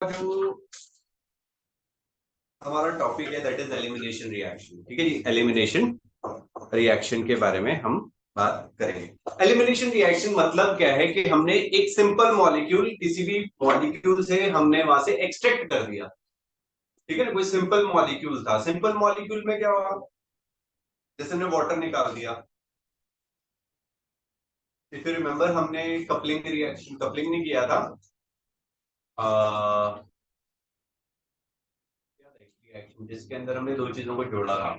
जो हमारा टॉपिक है दैट इज एलिमिनेशन रिएक्शन। ठीक है जी, एलिमिनेशन रिएक्शन के बारे में हम बात करेंगे। एलिमिनेशन रिएक्शन मतलब क्या है कि हमने एक सिंपल मॉलिक्यूल किसी भी मॉलिक्यूल से हमने वहां से एक्सट्रैक्ट कर दिया। ठीक है ना, कोई सिंपल मॉलिक्यूल था। सिंपल मॉलिक्यूल में क्या हुआ, जैसे हमने वाटर निकाल दिया। इफ यू रिमेंबर, हमने कपलिंग रिएक्शन कपलिंग नहीं किया था। रिएक्शन जिसके अंदर हमने दो चीजों को जोड़ा था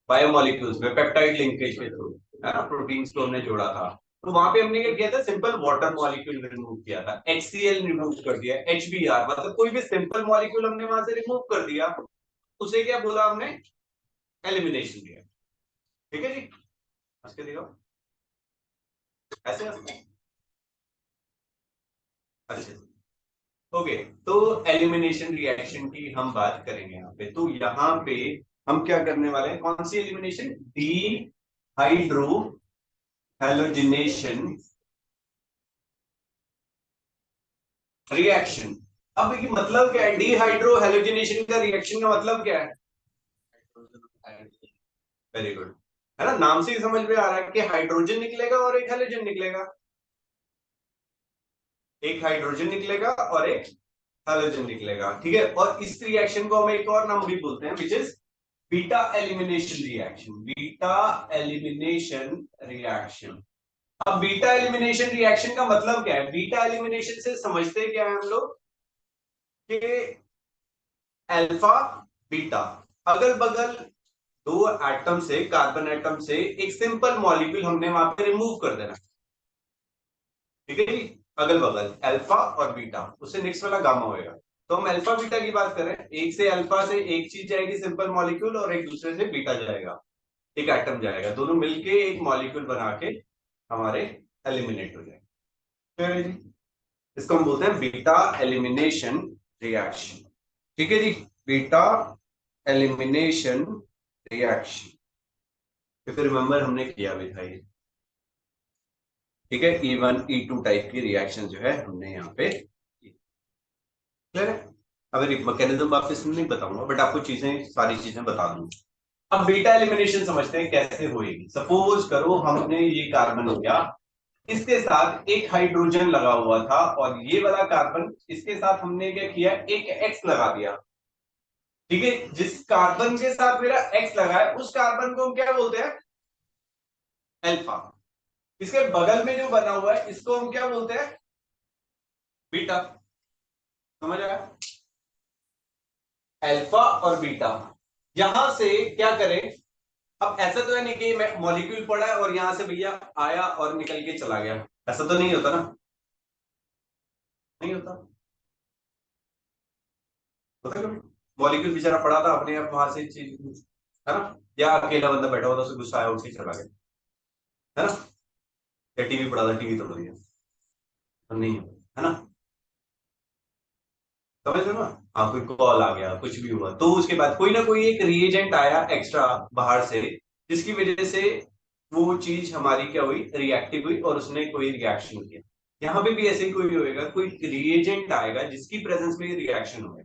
बायोमोलिक्यूल्स में पेप्टाइड लिंकेज के थ्रू, है ना, प्रोटीन्स को हमने जोड़ा था। तो वहां पे हमने क्या किया था, सिंपल वाटर मॉलिक्यूल रिमूव किया था, HCl रिमूव कर दिया, HBr, मतलब कोई भी सिंपल मॉलिक्यूल हमने वहां से रिमूव कर दिया। उसे क्या बोला हमने, एलिमिनेशन किया। ठीक है जी, हंस के दिखाओ, ऐसे अच्छे। ओके, तो एलिमिनेशन रिएक्शन की हम बात करेंगे यहाँ पे। तो यहाँ पे हम क्या करने वाले हैं, कौन सी elimination, dehydrohalogenation reaction. अब ये मतलब क्या है, डिहाइड्रो हेलोजिनेशन का रिएक्शन का मतलब क्या है? वेरी गुड, है ना, नाम से ही समझ में आ रहा है कि हाइड्रोजन निकलेगा और एक हेलोजन निकलेगा। एक हाइड्रोजन निकलेगा और एक हेलोजन निकलेगा। ठीक है, और इस रिएक्शन को हम एक और नाम भी बोलते हैं, which is beta elimination reaction. Beta elimination reaction. अब बीटा एलिमिनेशन रिएक्शन का मतलब क्या है? बीटा एलिमिनेशन से समझते क्या है हम लोग कि अल्फा बीटा, अगल बगल दो एटम से, कार्बन एटम से एक सिंपल मॉलिक्यूल हमने वहां पे रिमूव कर देना। ठीक है जी, अगल बगल अल्फा और बीटा, उससे नेक्स्ट वाला गामा होएगा। तो हम अल्फा बीटा की बात करें, एक से अल्फा से एक चीज जाएगी सिंपल मॉलिक्यूल, और एक दूसरे से बीटा जाएगा, एक एटम जाएगा, दोनों मिलके एक मॉलिक्यूल बना के हमारे एलिमिनेट हो जाएंगे। इसको हम बोलते हैं बीटा एलिमिनेशन रिएक्शन। ठीक है जी, बीटा एलिमिनेशन रिएक्शन। तो फिर रिमेंबर हमने किया भी था ये। ठीक है, E1 E2 टाइप की रिएक्शन जो है हमने यहाँ पे की। क्लियर है? अब मैकेनिज्म वापस नहीं बताऊंगा, बट आपको चीजें, सारी चीजें बता दूंगा। अब बीटा एलिमिनेशन समझते हैं कैसे होएगी। सपोज करो हमने ये कार्बन हो गया, इसके साथ एक हाइड्रोजन लगा हुआ था, और ये वाला कार्बन, इसके साथ हमने क्या किया, एक एक्स लगा दिया। ठीक है, जिस कार्बन के साथ मेरा एक्स लगा है उस कार्बन को हम क्या बोलते हैं, अल्फा। इसके बगल में जो बना हुआ है इसको हम क्या बोलते हैं, बीटा। समझ आया? अल्फा और बीटा। यहां से क्या करें, अब ऐसा तो है नहीं कि मैं मॉलिक्यूल पड़ा है और यहां से भैया आया और निकल के चला गया, ऐसा तो नहीं होता ना। नहीं होता, होता कभी? मॉलिक्यूल बेचारा पड़ा था अपने आप वहां से चीज, है ना, या अकेला बंदा बैठा हुआ था, उसे गुस्सा आया उठ के चला गया, है ना, या टीवी पड़ा था टीवी तोड़ दिया, तो नहीं है ना। समझ रहे हो ना? हाँ, कोई कॉल आ गया, कुछ भी हुआ, तो उसके बाद कोई ना कोई एक रिएजेंट आया एक्स्ट्रा बाहर से, जिसकी वजह से वो चीज हमारी क्या हुई, रिएक्टिव हुई, और उसने कोई रिएक्शन किया। यहाँ पे भी ऐसे ही कोई होएगा, कोई रिएजेंट आएगा जिसकी प्रेजेंस में ये रिएक्शन होगा।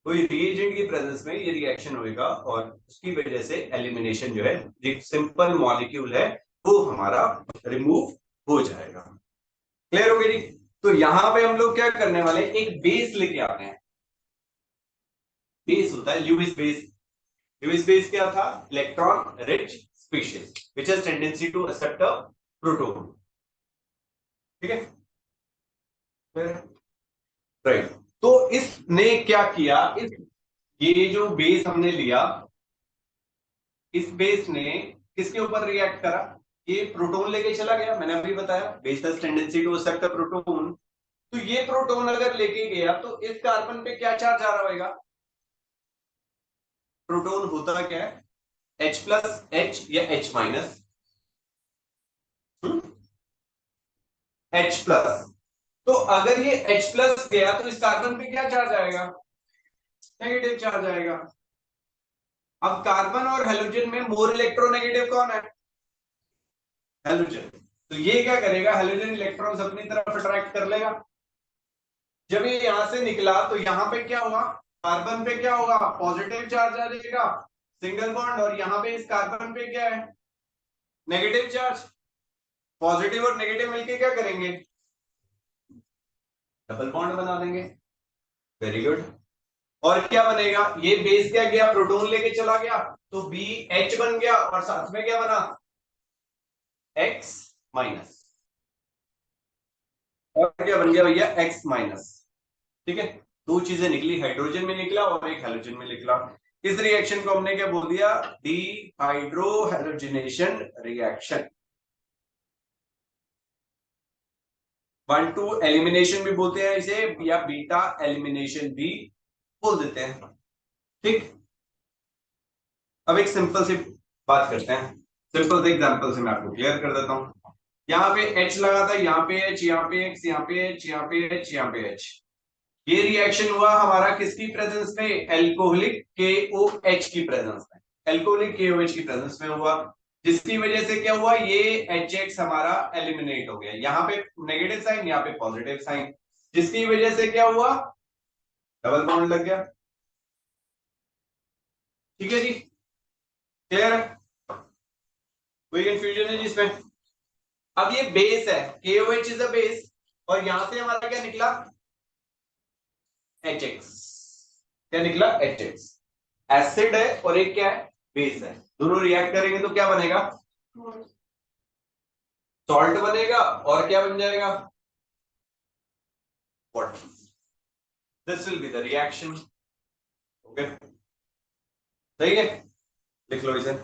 कोई रिएजेंट की प्रेजेंस में ये रिएक्शन होएगा, और उसकी वजह से एलिमिनेशन जो है, एक सिंपल मॉलिक्यूल है, वो हमारा रिमूव हो जाएगा। क्लियर हो गई? तो यहां पे हम लोग क्या करने वाले, एक बेस लेके आते हैं। बेस होता है ल्यूइस बेस। ल्यूइस बेस क्या था, electron rich species which has tendency to accept a proton. ठीक है, राइट। तो इसने क्या किया, इस ये जो बेस हमने लिया, इस बेस ने किसके ऊपर रिएक्ट करा, ये प्रोटॉन लेके चला गया। मैंने अभी बताया base has tendency to accept a proton. तो ये प्रोटॉन अगर लेके गया तो इस कार्बन पे क्या चार्ज आ रहा होगा, प्रोटॉन होता क्या है, H प्लस H या H माइनस, H प्लस। तो अगर ये H प्लस गया तो इस कार्बन पे क्या चार्ज आएगा, नेगेटिव चार्ज आएगा। अब कार्बन और हेलोजन में मोर इलेक्ट्रोनेगेटिव कौन है, हेलोजन। तो ये क्या करेगा, हेलोजन इलेक्ट्रॉन्स अपनी तरफ अट्रैक्ट कर लेगा। जब ये यहां से निकला तो यहां पे क्या हुआ, कार्बन पे क्या होगा, पॉजिटिव चार्ज आ जाएगा, सिंगल बॉन्ड, और यहां पे इस कार्बन पे क्या है, नेगेटिव चार्ज। पॉजिटिव और नेगेटिव मिलके क्या करेंगे, डबल बॉन्ड बना देंगे। Very good. और क्या बनेगा, ये बेस क्या गया, प्रोटॉन लेके चला गया, तो बी एच बन गया, और साथ में क्या बना, एक्स माइनस। और क्या बन गया भैया, एक्स माइनस। ठीक है, दो चीजें निकली, हाइड्रोजन में निकला और एक हेलोजन में निकला। इस रिएक्शन को हमने क्या बोल दिया, D hydro halogenation reaction. 1,2 elimination भी बोलते हैं इसे, या बीटा एलिमिनेशन भी बोल देते हैं। ठीक, अब एक सिंपल सी बात करते हैं, सिंपल से एग्जांपल से मैं आपको क्लियर कर देता हूं। यहाँ पे H लगा था, यहाँ पे H, यहाँ पे X, यहाँ पे H, यहाँ पे H, यहाँ पे H। ये रिएक्शन हुआ हमारा किसकी प्रेजेंस में, एल्कोहलिक KOH की प्रेजेंस में, एल्कोहलिक KOH की प्रेजेंस में हुआ, जिसकी वजह से क्या हुआ, ये HX हमारा एलिमिनेट हो गया, यहाँ पे नेगेटिव साइन, यहाँ पे पॉजिटिव साइन, जिसकी वजह से क्या हुआ, डबल बॉन्ड लग गया। ठीक है जी, क्लियर है, कोई कंफ्यूजन है जिसमें। अब ये बेस है, KOH इज अ बेस, और यहां से हमारा क्या निकला, HX। क्या निकला, HX। एसिड है और एक क्या है, बेस है, दोनों रिएक्ट करेंगे तो क्या बनेगा, सॉल्ट बनेगा, और क्या बन जाएगा, water. This will be the reaction. Okay, सही है, लिख लो इसे।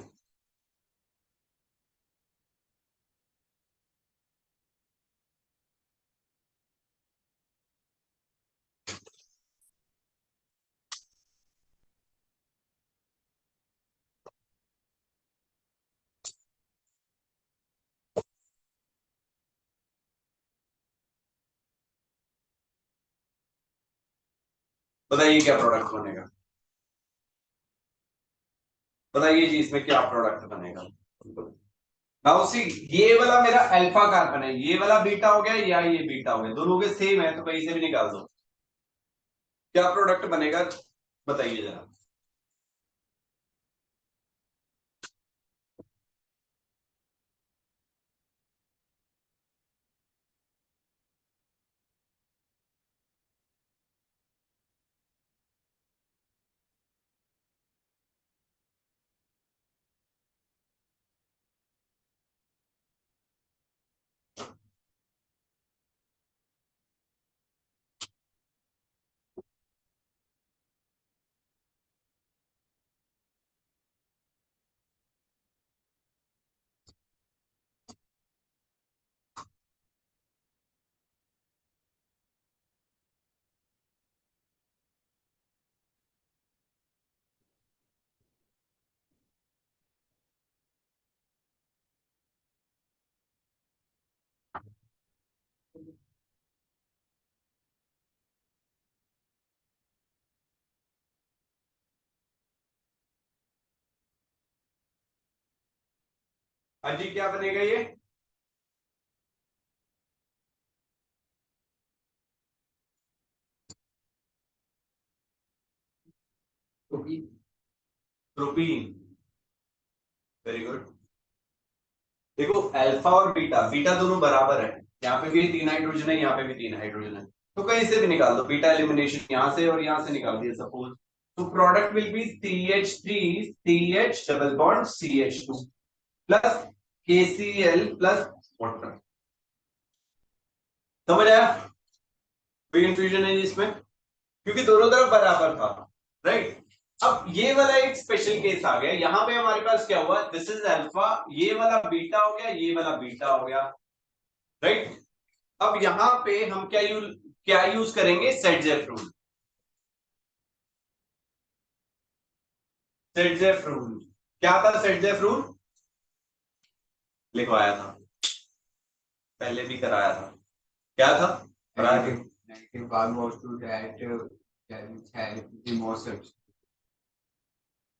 बताइए क्या प्रोडक्ट बनेगा, बताइए जी इसमें क्या प्रोडक्ट बनेगा। नाउ सी, ये वाला मेरा अल्फा कार्बन है, ये वाला बीटा हो गया, या ये बीटा हो गया, दोनों के सेम है तो कहीं से भी निकाल दो, क्या प्रोडक्ट बनेगा, बताइए जरा। हाँ जी, क्या बनेगा ये, प्रोपीन। Very good. देखो अल्फा और बीटा, बीटा दोनों बराबर है, यहाँ पे भी 3 हाइड्रोजन है, यहाँ पे भी 3 हाइड्रोजन है, तो कहीं से भी निकाल दो, बीटा एलिमिनेशन यहाँ से और यहाँ से निकाल दिया सपोज, तो product will be CH3 CH double bond CH2 plus KCl plus water. समझ आया, कोई कंफ्यूजन है इसमें, क्योंकि दोनों तरफ बराबर था, राइट। अब ये वाला एक स्पेशल केस आ गया, यहाँ पे हमारे पास क्या हुआ, दिस इज अल्फा, ये वाला बीटा हो गया, ये वाला बीटा हो गया, राइट। अब यहां पे हम क्या यूज करेंगे, सेटजेफ रूल। सेटजेफ रूल, क्या था सेटजेफ रूल, लिखवाया था, पहले भी कराया था, क्या था, कराया था। Negative carbon goes to that which has the most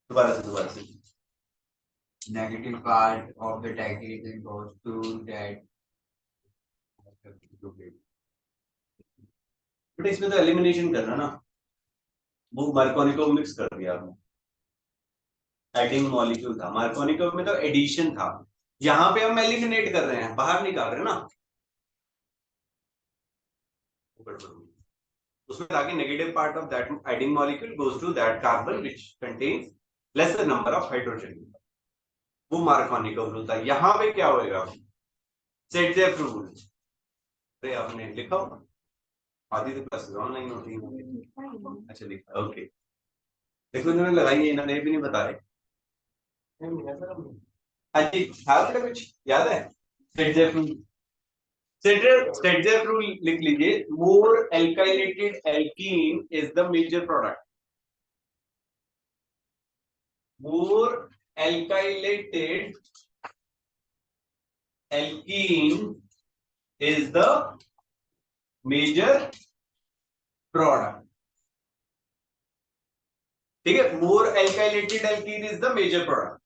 दोबारा से negative part of the degradation goes to that but इसमें तो एलिमिनेशन करना ना, वो मार्कोनिको मिक्स कर दिया आपने, एडिंग मॉलिक्यूल था, मार्कोनिको में तो एडिशन था, यहाँ पे हम एलिमिनेट कर रहे हैं, बाहर निकाल रहे हैं ना, उसमें ताकि negative part of that adding molecule goes to that carbon which contains lesser number of hydrogen, वो मार्कोनिको रूल था। यहाँ पे क्या होएगा, सेट रूल, अरे आपने लिखा होगा, आधी तो क्लासेस ऑनलाइन होती है, अच्छा लिखा, ओके। देखो इन्होंने लगाई है, इन्होंने भी नहीं बता रहे। हाँ जी, था कुछ याद है, सेट रूल, स्टेटजेफ रूल लिख लीजिए, more alkylated alkene is the major product, more alkylated alkene is the major product, ठीक है, more alkylated alkene is the major product.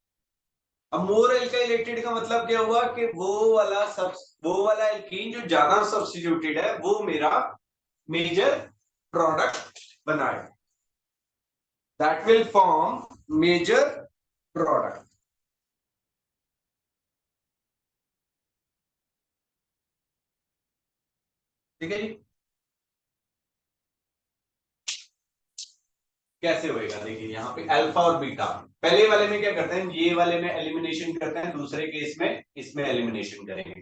अब मोर एल्काइलेटेड का मतलब क्या हुआ कि वो वाला एल्कीन जो ज्यादा सब्स्टिट्यूटेड है वो मेरा मेजर प्रोडक्ट बनाए, that will form major product, ठीक है जी। कैसे होएगा, देखिए यहाँ पे अल्फा और बीटा, पहले वाले में क्या करते हैं, ये वाले में एलिमिनेशन करते हैं, दूसरे केस में इसमें एलिमिनेशन करेंगे,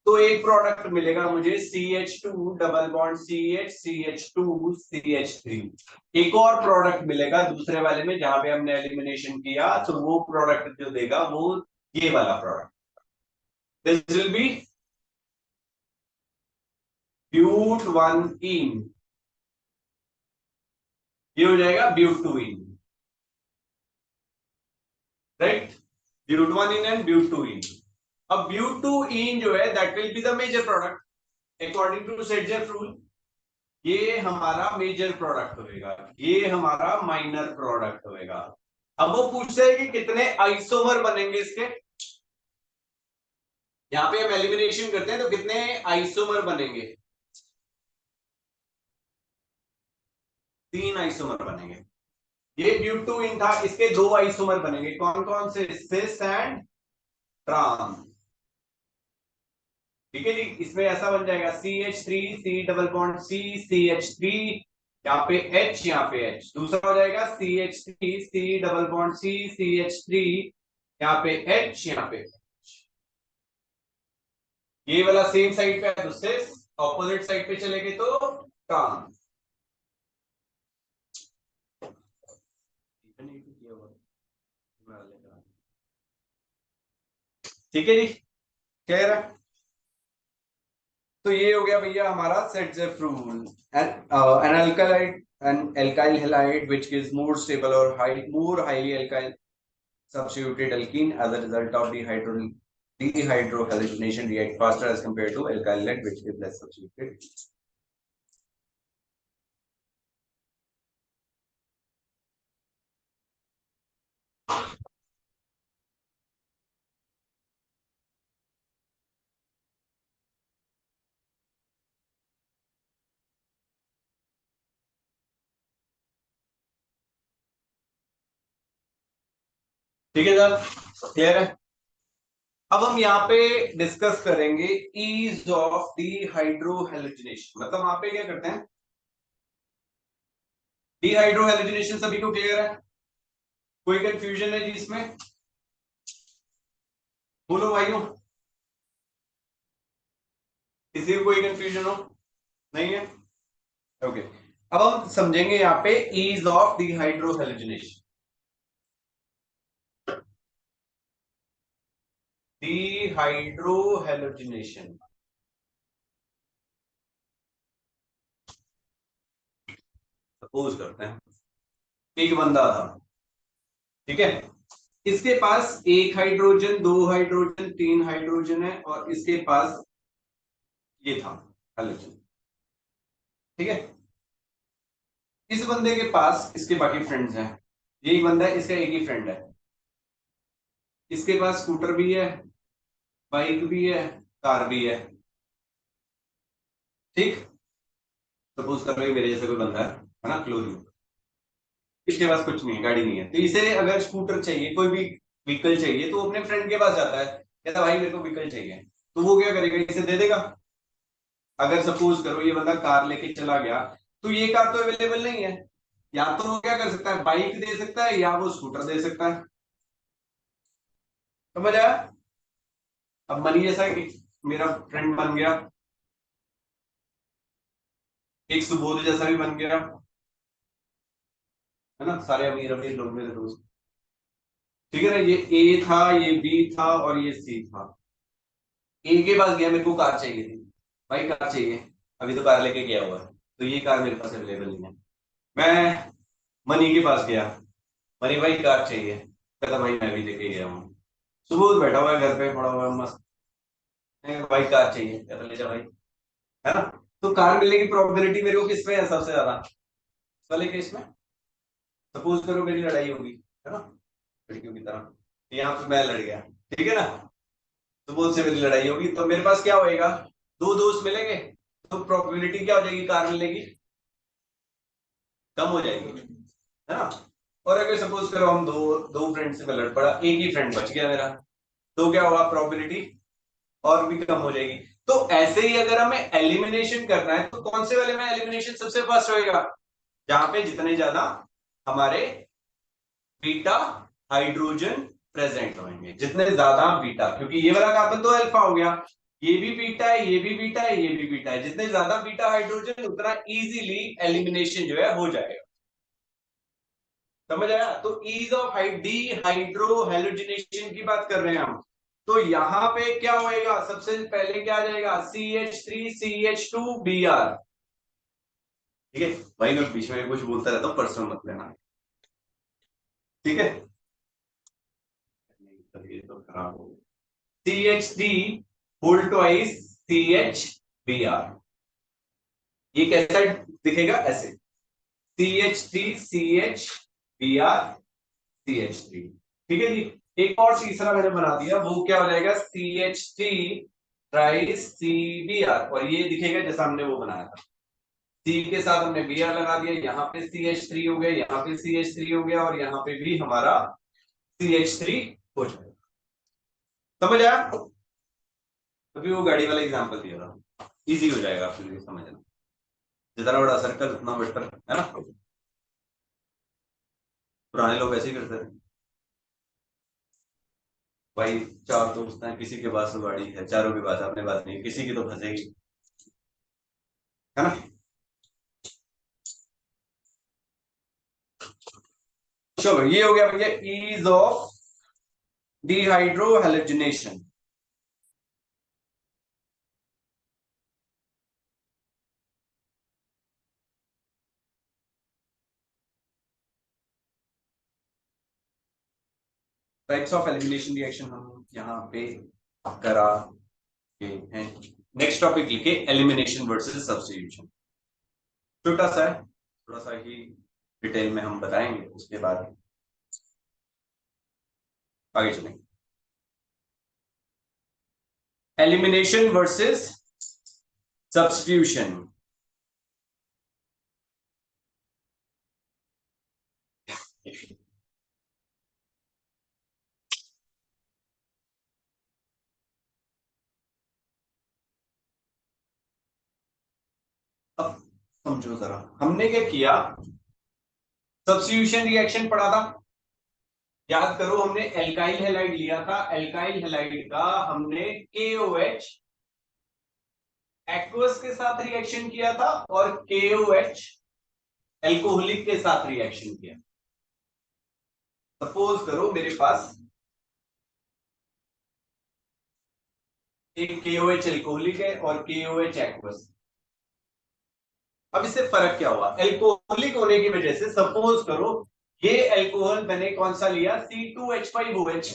तो एक प्रोडक्ट मिलेगा मुझे CH2 double bond CH CH2 CH3, एक और प्रोडक्ट मिलेगा दूसरे वाले में जहां पे हमने एलिमिनेशन किया, तो वो प्रोडक्ट जो देगा वो ये वाला product, this will be but 1 ene, ये हो जाएगा ब्यूट 2 इन, राइट, ब्यूट 1 इन एंड ब्यूट 2 इन। अब ब्यूट 2 इन जो है that will be the major product according to Saytzeff rule, ये हमारा मेजर प्रोडक्ट होएगा, ये हमारा माइनर प्रोडक्ट होएगा। अब वो पूछते हैं कि कितने आइसोमर बनेंगे इसके, यहाँ पे हम एलिमिनेशन करते हैं तो कितने आइसोमर बनेंगे, 3 आइसोमर बनेंगे, ये ब्यूटूइन था, इसके 2 आइसोमर बनेंगे, कौन कौन से, सिस एंड ट्रांस, ठीक है जी। इसमें ऐसा बन जाएगा CH3 C double bond C CH3, यहाँ पे H, यहाँ पे H, दूसरा हो जाएगा CH3 C double bond C CH3, यहाँ पे H, यहाँ पे H। ये वाला सेम साइड पे है तो सिस, ऑपोजिट साइड पे चलेंगे तो ट्रांस, ठीक है जी, क्लियर है। तो ये हो गया भैया हमारा Saytzeff rule, an alkyl halide, an alkyl halide which gives more stable or more highly alkyl substituted alkene as a result of dehydrohalogenation react faster as compared to alkyl halide which is less substituted। ठीक है sir, clear है। अब हम यहाँ पे discuss करेंगे ease of डिहाइड्रोहैलोजिनेशन, मतलब वहां पे क्या करते हैं, डिहाइड्रोहैलोजिनेशन सभी को क्लियर है, कोई कंफ्यूजन है जी इसमें, बोलो भाइयों, किसी को कोई कंफ्यूजन हो, नहीं है, ओके। अब हम समझेंगे यहाँ पे ईज ऑफ डिहाइड्रोहैलोजिनेशन, डिहाइड्रोहैलोजिनेशन, सपोज करते हैं एक बंदा था, ठीक है, इसके पास एक हाइड्रोजन, 2 हाइड्रोजन, 3 हाइड्रोजन है, और इसके पास ये था हाइड्रोजन, ठीक है। इस बंदे के पास इसके बाकी फ्रेंड्स हैं, यही बंदा है, इसका एक ही फ्रेंड है, इसके पास स्कूटर भी है, बाइक भी है, कार भी है, ठीक। सपोज कर लो ये मेरे जैसे कोई बंदा है ना, क्लोज, इसके पास कुछ नहीं है, गाड़ी नहीं है, तो इसे अगर स्कूटर चाहिए, कोई भी व्हीकल चाहिए, तो वो अपने फ्रेंड के पास जाता है, कहता भाई मेरे को व्हीकल चाहिए, तो वो क्या करेगा, इसे दे देगा। अगर सपोज करो ये बंदा कार लेके चला गया, तो ये कार तो अवेलेबल नहीं है, या तो वो क्या कर सकता है, बाइक दे सकता है, या वो स्कूटर दे सकता है। समझ आया? अब मनी जैसा कि मेरा फ्रेंड बन गया, एक सुबोध जैसा भी बन गया, है ना, सारे अमीर अमीर लोग मेरे दोस्त। ठीक है ना, ये ए था, ये बी था, और ये सी था। ए के पास गया, मेरे को कार चाहिए थी, भाई कार चाहिए, अभी तो कार लेके गया हुआ है, तो ये कार मेरे पास अवेलेबल नहीं है। मैं मनी के पास गया, मनी भाई कार चाहिए, कहता भाई मैं भी लेके गया हूँ। सुबह बैठा हुआ है घर पे पड़ा हुआ है मस्त, मैं कहा, भाई कार चाहिए, कहता ले जा भाई, है ना। तो कार मिलने की प्रोबेबिलिटी मेरे को किस पे है सबसे ज्यादा, इस वाले केस में। सपोज करो मेरी लड़ाई होगी, है ना, लड़कियों की तरह, यहाँ पे मैं लड़ गया, ठीक है ना, सुबह से मेरी लड़ाई होगी, तो मेरे पास क्या होएगा, दो दोस्त मिलेंगे, तो प्रोबेबिलिटी क्या हो जाएगी कार मिलने की, कम हो जाएगी, है ना। और अगर सपोज करो हम दो दो फ्रेंड से मैं लड़ पड़ा, एक ही फ्रेंड बच गया मेरा, तो क्या होगा, प्रोबेबिलिटी और भी कम हो जाएगी। तो ऐसे ही अगर हमें एलिमिनेशन करना है, तो कौन से वाले में एलिमिनेशन सबसे फास्ट होएगा, जहां पे जितने ज्यादा हमारे बीटा हाइड्रोजन प्रेजेंट होंगे, जितने ज्यादा बीटा, क्योंकि ये वाला कार्बन तो अल्फा हो गया, ये भी बीटा है, ये भी बीटा है, ये भी बीटा है, जितने ज्यादा बीटा हाइड्रोजन उतना इजीली एलिमिनेशन जो है हो जाएगा। समझ आया? तो ease of dehydrohalogenation की बात कर रहे हैं हम। तो यहां पे क्या होएगा, सबसे पहले क्या आ जाएगा, CH3CH2Br। ठीक है भाई, मैं बीच में कुछ बोलता रहता हूँ, पर्सनल मत लेना, ठीक है। ये तो खराब हो गया, CH3 whole twice CH Br। ये कैसा दिखेगा, ऐसे CH3CH Br CH3। ठीक है जी। एक और तीसरा मैंने बना दिया, वो क्या हो जाएगा, CH3 ट्राइस CBr, और ये दिखेगा जैसा हमने वो बनाया था, सी के साथ हमने Br लगा दिया, यहाँ पे CH3 हो गया, यहाँ पे CH3 हो गया, और यहाँ पे भी हमारा CH3 हो जाएगा। समझ आया? अभी वो गाड़ी वाला एग्जांपल दिया था, इजी हो जाएगा आपके लिए समझना, जितना बड़ा सर्कल उतना बेटर, है ना। पुराने लोग ऐसे ही करते थे भाई, चार दोस्त हैं, किसी के पास तो गाड़ी है, चारों के पास अपने पास नहीं, किसी की तो फंसेगी, है ना। चलो ये हो गया भैया ease of dehydrohalogenation. Types of elimination reaction हम यहाँ पे करा के हैं। नेक्स्ट टॉपिक लिखे एलिमिनेशन वर्सेस सब्स्टिट्यूशन, छोटा सा है, थोड़ा सा ही डिटेल में हम बताएंगे, उसके बाद आगे चलेंगे। Elimination versus substitution. अब समझो जरा, हमने क्या किया, सब्स्टिट्यूशन रिएक्शन पढ़ा था, याद करो, हमने एल्काइल हैलाइड लिया था, एल्काइल हैलाइड का हमने KOH एक्वस के साथ रिएक्शन किया था, और KOH एल्कोहलिक के साथ रिएक्शन किया। सपोज करो मेरे पास एक KOH एल्कोहलिक है और KOH एक्वस। अब इससे फर्क क्या हुआ, एल्कोहलिक होने की वजह से सपोज करो ये एल्कोहल मैंने कौन सा लिया, C2H5OH,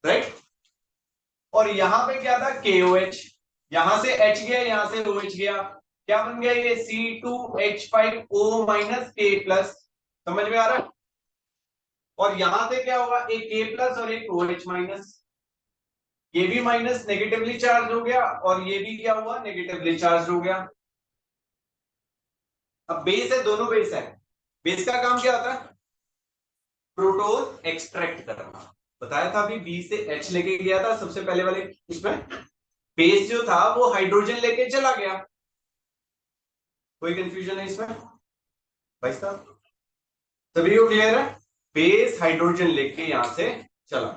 राइट, और यहां पे क्या था, KOH, यहां से H गया, यहां से OH गया, क्या बन गया ये, C2H5O- समझ में आ रहा है। और यहां से क्या होगा, एक K+ और एक OH-, ये भी माइनस नेगेटिवली चार्ज हो गया, और ये भी क्या हुआ, नेगेटिवली चार्ज हो गया। अब बेस है, दोनों बेस है, बेस का काम क्या होता है? प्रोटोन एक्सट्रैक्ट करना। बताया था अभी, बी से एच लेके गया था सबसे पहले वाले उसमें, बेस जो था वो हाइड्रोजन लेके चला गया। कोई कंफ्यूजन है इसमें भाई साहब? सभी को क्लियर है? बेस हाइड्रोजन लेके यहां से चला।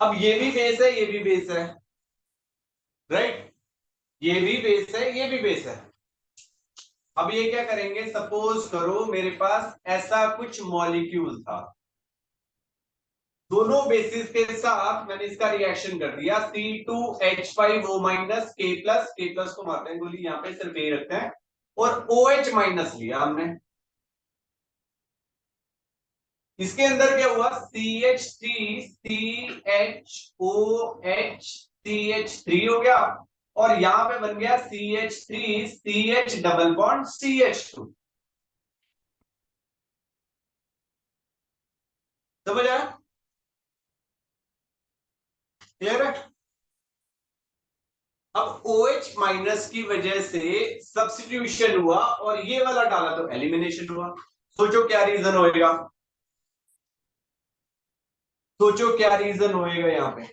अब ये भी बेस है, ये भी बेस है, राइट? ये भी बेस है, ये भी बेस है। अब ये क्या करेंगे, सपोज करो मेरे पास ऐसा कुछ मॉलिक्यूल था, दोनों बेसिस के साथ मैंने इसका रिएक्शन कर दिया, C2H5O माइनस के प्लस को मारते हैं गोली, यहां पे सिर्फ ए रखते हैं, और OH माइनस लिया हमने। इसके अंदर क्या हुआ, CH3CHOH CH3 हो गया, और यहां पे बन गया CH3CH डबल बॉन्ड CH2। समझ आया? क्लियर है? अब OH माइनस की वजह से सब्स्टिट्यूशन हुआ और ये वाला डाला तो एलिमिनेशन हुआ। सोचो क्या रीजन होएगा, सोचो क्या रीजन होएगा यहां पे?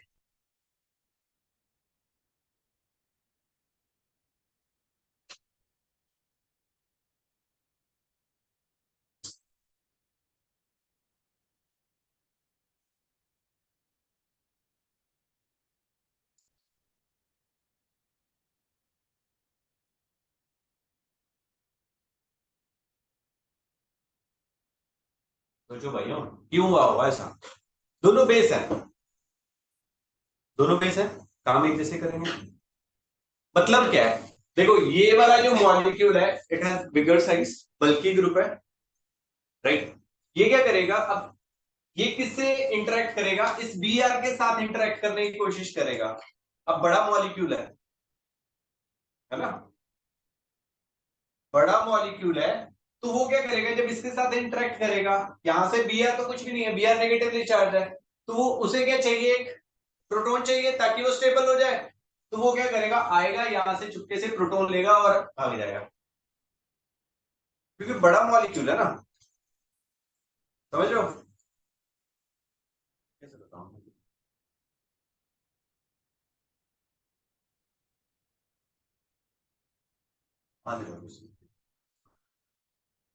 सोचो भाइयों, क्यों हुआ होगा ऐसा? दोनों बेस है, दोनों बेस है, काम एक जैसे करेंगे। मतलब क्या है, देखो ये वाला जो मॉलिक्यूल है इट हैज बिगर साइज, बल्कि ग्रुप है, राइट? ये क्या करेगा अब, ये किससे इंटरेक्ट करेगा, इस Br के साथ इंटरेक्ट करने की कोशिश करेगा। अब बड़ा मॉलिक्यूल है ना, बड़ा मॉलिक्यूल है, तो वो क्या करेगा जब इसके साथ इंटरेक्ट करेगा, यहां से Br तो कुछ भी नहीं है, Br नेगेटिवली चार्ज है, तो वो उसे क्या चाहिए, एक प्रोटॉन चाहिए ताकि वो स्टेबल हो जाए। तो वो क्या करेगा, आएगा यहां से चुपके से प्रोटॉन लेगा और भाग जाएगा, क्योंकि बड़ा मॉलिक्यूल है ना। समझ रहे हो? कैसे बताऊं? हाँ देखो,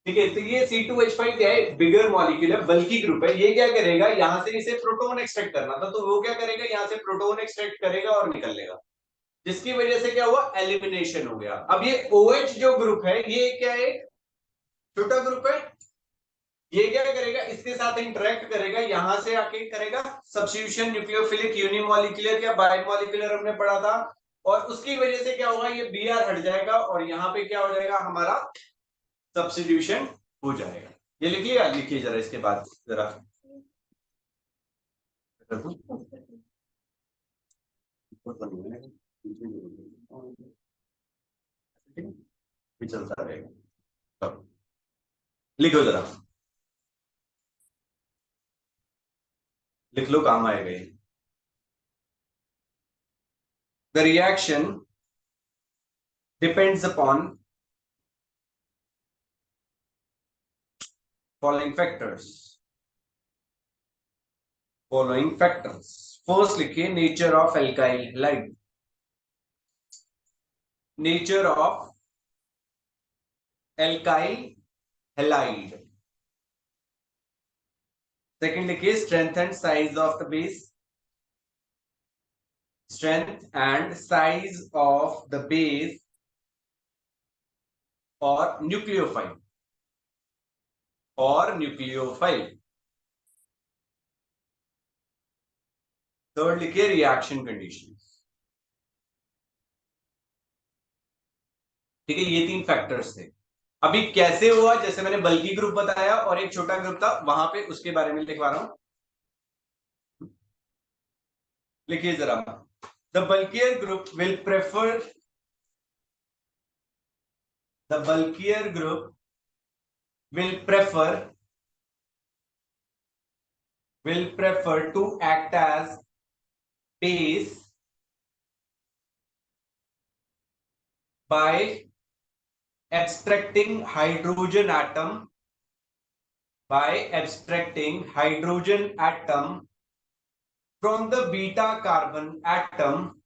ठीक है, तो ये C2H5 क्या है, बिगर मॉलिक्यूल है, बल्कि ग्रुप है। ये क्या करेगा, यहां से इसे प्रोटॉन एक्सट्रैक्ट करना था, तो वो क्या करेगा, यहां से प्रोटॉन एक्सट्रैक्ट करेगा और निकल लेगा, जिसकी वजह से क्या हुआ, एलिमिनेशन हो गया। अब ये OH जो ग्रुप है ये क्या है, छोटा ग्रुप है, ये क्या करेगा, इसके साथ इंटरेक्ट करेगा, यहां से आके करेगा सब्स्टिट्यूशन, न्यूक्लियोफिलिक, यूनिमॉलिक्यूलर या बायमॉलिक्यूलर हमने पढ़ा था, और उसकी वजह से क्या होगा, ये Br हट जाएगा और यहाँ पे क्या हो जाएगा, हमारा सब्स्टिट्यूशन हो जाएगा। ये लिख लिया, लिखिए जरा इसके बाद जरा चलता रहेगा, लिखो जरा, लिख लो, काम आएगा ये। The reaction depends upon following factors, following factors. First लिखिए, nature of alkyl halide, nature of alkyl halide. Second लिखिए, strength and size of the base, strength and size of the base or nucleophile, or nucleophile। Third लिखिए, reaction conditions. ठीक है, ये तीन factors थे। अभी कैसे हुआ, जैसे मैंने बल्कि ग्रुप बताया और एक छोटा ग्रुप था वहां पे, उसके बारे में लिखवा रहा हूं। लिखिए जरा, the bulkier group will prefer, the bulkier group will prefer to act as base by abstracting hydrogen atom by abstracting hydrogen atom from the beta carbon atom,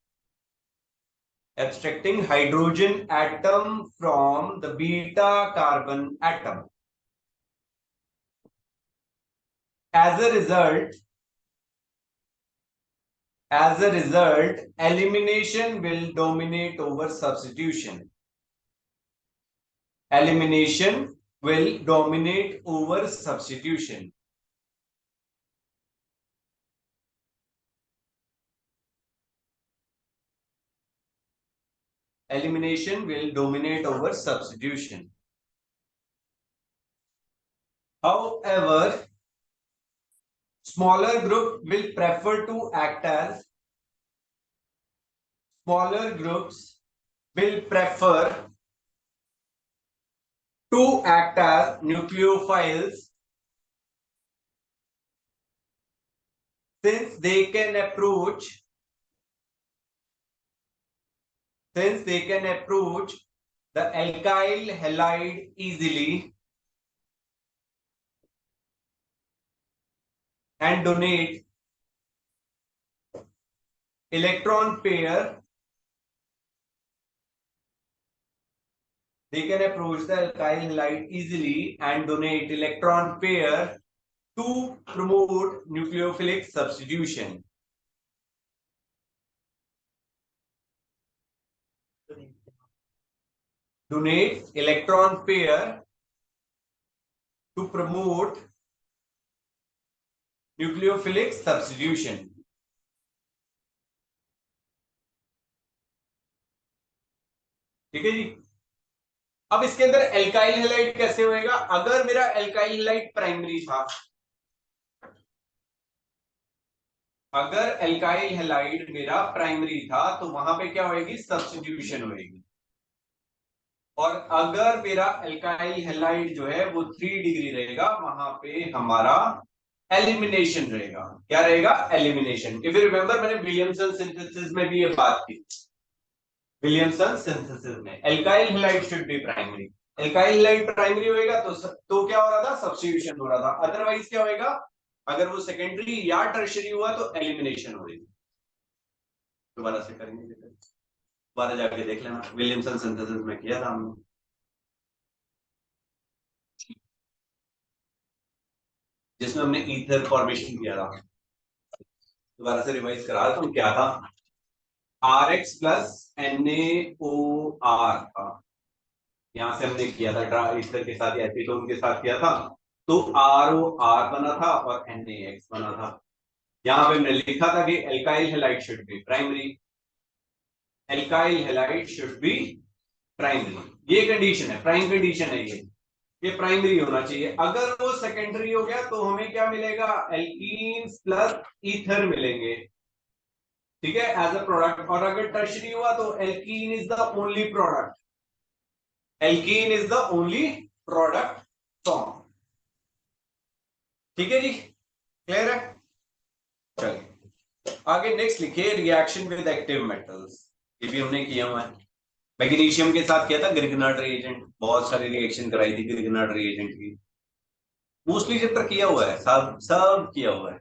abstracting hydrogen atom from the beta carbon atom. As a result, elimination will dominate over substitution. Elimination will dominate over substitution. Elimination will dominate over substitution. However, smaller groups will prefer to act as nucleophiles since they can approach the alkyl halide easily and donate electron pair. They can approach the alkyl halide easily and donate electron pair to promote nucleophilic substitution. Donate electron pair to promote nucleophilic substitution. ठीक है जी। अब इसके अंदर alkyl halide कैसे होएगा? अगर मेरा alkyl halide primary था, अगर एल्काइल हैलाइड मेरा प्राइमरी था तो वहां पे क्या होएगी? सब्स्टिट्यूशन होएगी। और अगर मेरा एल्काइल हैलाइड जो है वो 3 डिग्री रहेगा, वहां पे हमारा एलिमिनेशन रहेगा। क्या रहेगा? एलिमिनेशन। इफ यू रिमेंबर, मैंने विलियमसन सिंथेसिस में भी ये बात की। विलियमसन सिंथेसिस में alkyl halide should be primary. Alkyl halide primary होएगा तो क्या हो रहा था? सब्स्टिट्यूशन हो रहा था। अदरवाइज क्या होएगा? अगर वो सेकेंडरी या टर्शियरी हुआ तो एलिमिनेशन होगी। दोबारा से करेंगे, दोबारा जाके देख लेना, विलियमसन सिंथेसिस में किया था हमने। जिसमें हमने ईथर फॉर्मेशन किया था। दोबारा से रिवाइज करा तो क्या था? RX प्लस NaOR था। यहां से हमने किया था ईथर के साथ, एसीटोन के साथ किया था, तो ROR बना था और NaX बना था। यहां पे हमने लिखा था कि alkyl halide should be primary, alkyl halide should be primary. ये कंडीशन है, प्राइम कंडीशन है ये प्राइमरी होना चाहिए। अगर वो सेकेंडरी हो गया तो हमें क्या मिलेगा? एल्कीन्स प्लस ईथर मिलेंगे, ठीक है, एज अ प्रोडक्ट। और अगर टर्शियरी हुआ तो alkene is the only product, alkene is the only product form. ठीक है जी, क्लियर है? चलिए आगे नेक्स्ट लिखिए, रिएक्शन विद एक्टिव मेटल्स। ये भी हमने किया हुआ है, मैग्नीशियम के साथ किया था ग्रिग्नार्ड रिएजेंट। बहुत सारी रिएक्शन कराई थी ग्रिग्नार्ड रिएजेंट की। मोस्टली चैप्टर किया हुआ है, सब किया हुआ है।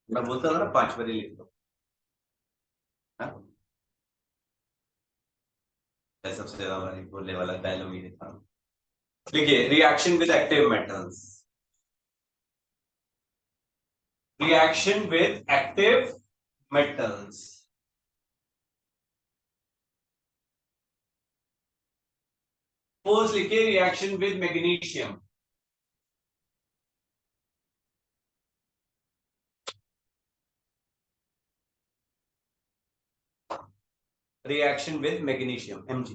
मैं बोलता था ना 5 बारी लिख दो। सबसे ज्यादा बारी बोलने वाला डायलॉग ये था। देखिए, reaction with active metals, reaction with active metals. Suppose लिखिए reaction with magnesium, reaction with magnesium Mg,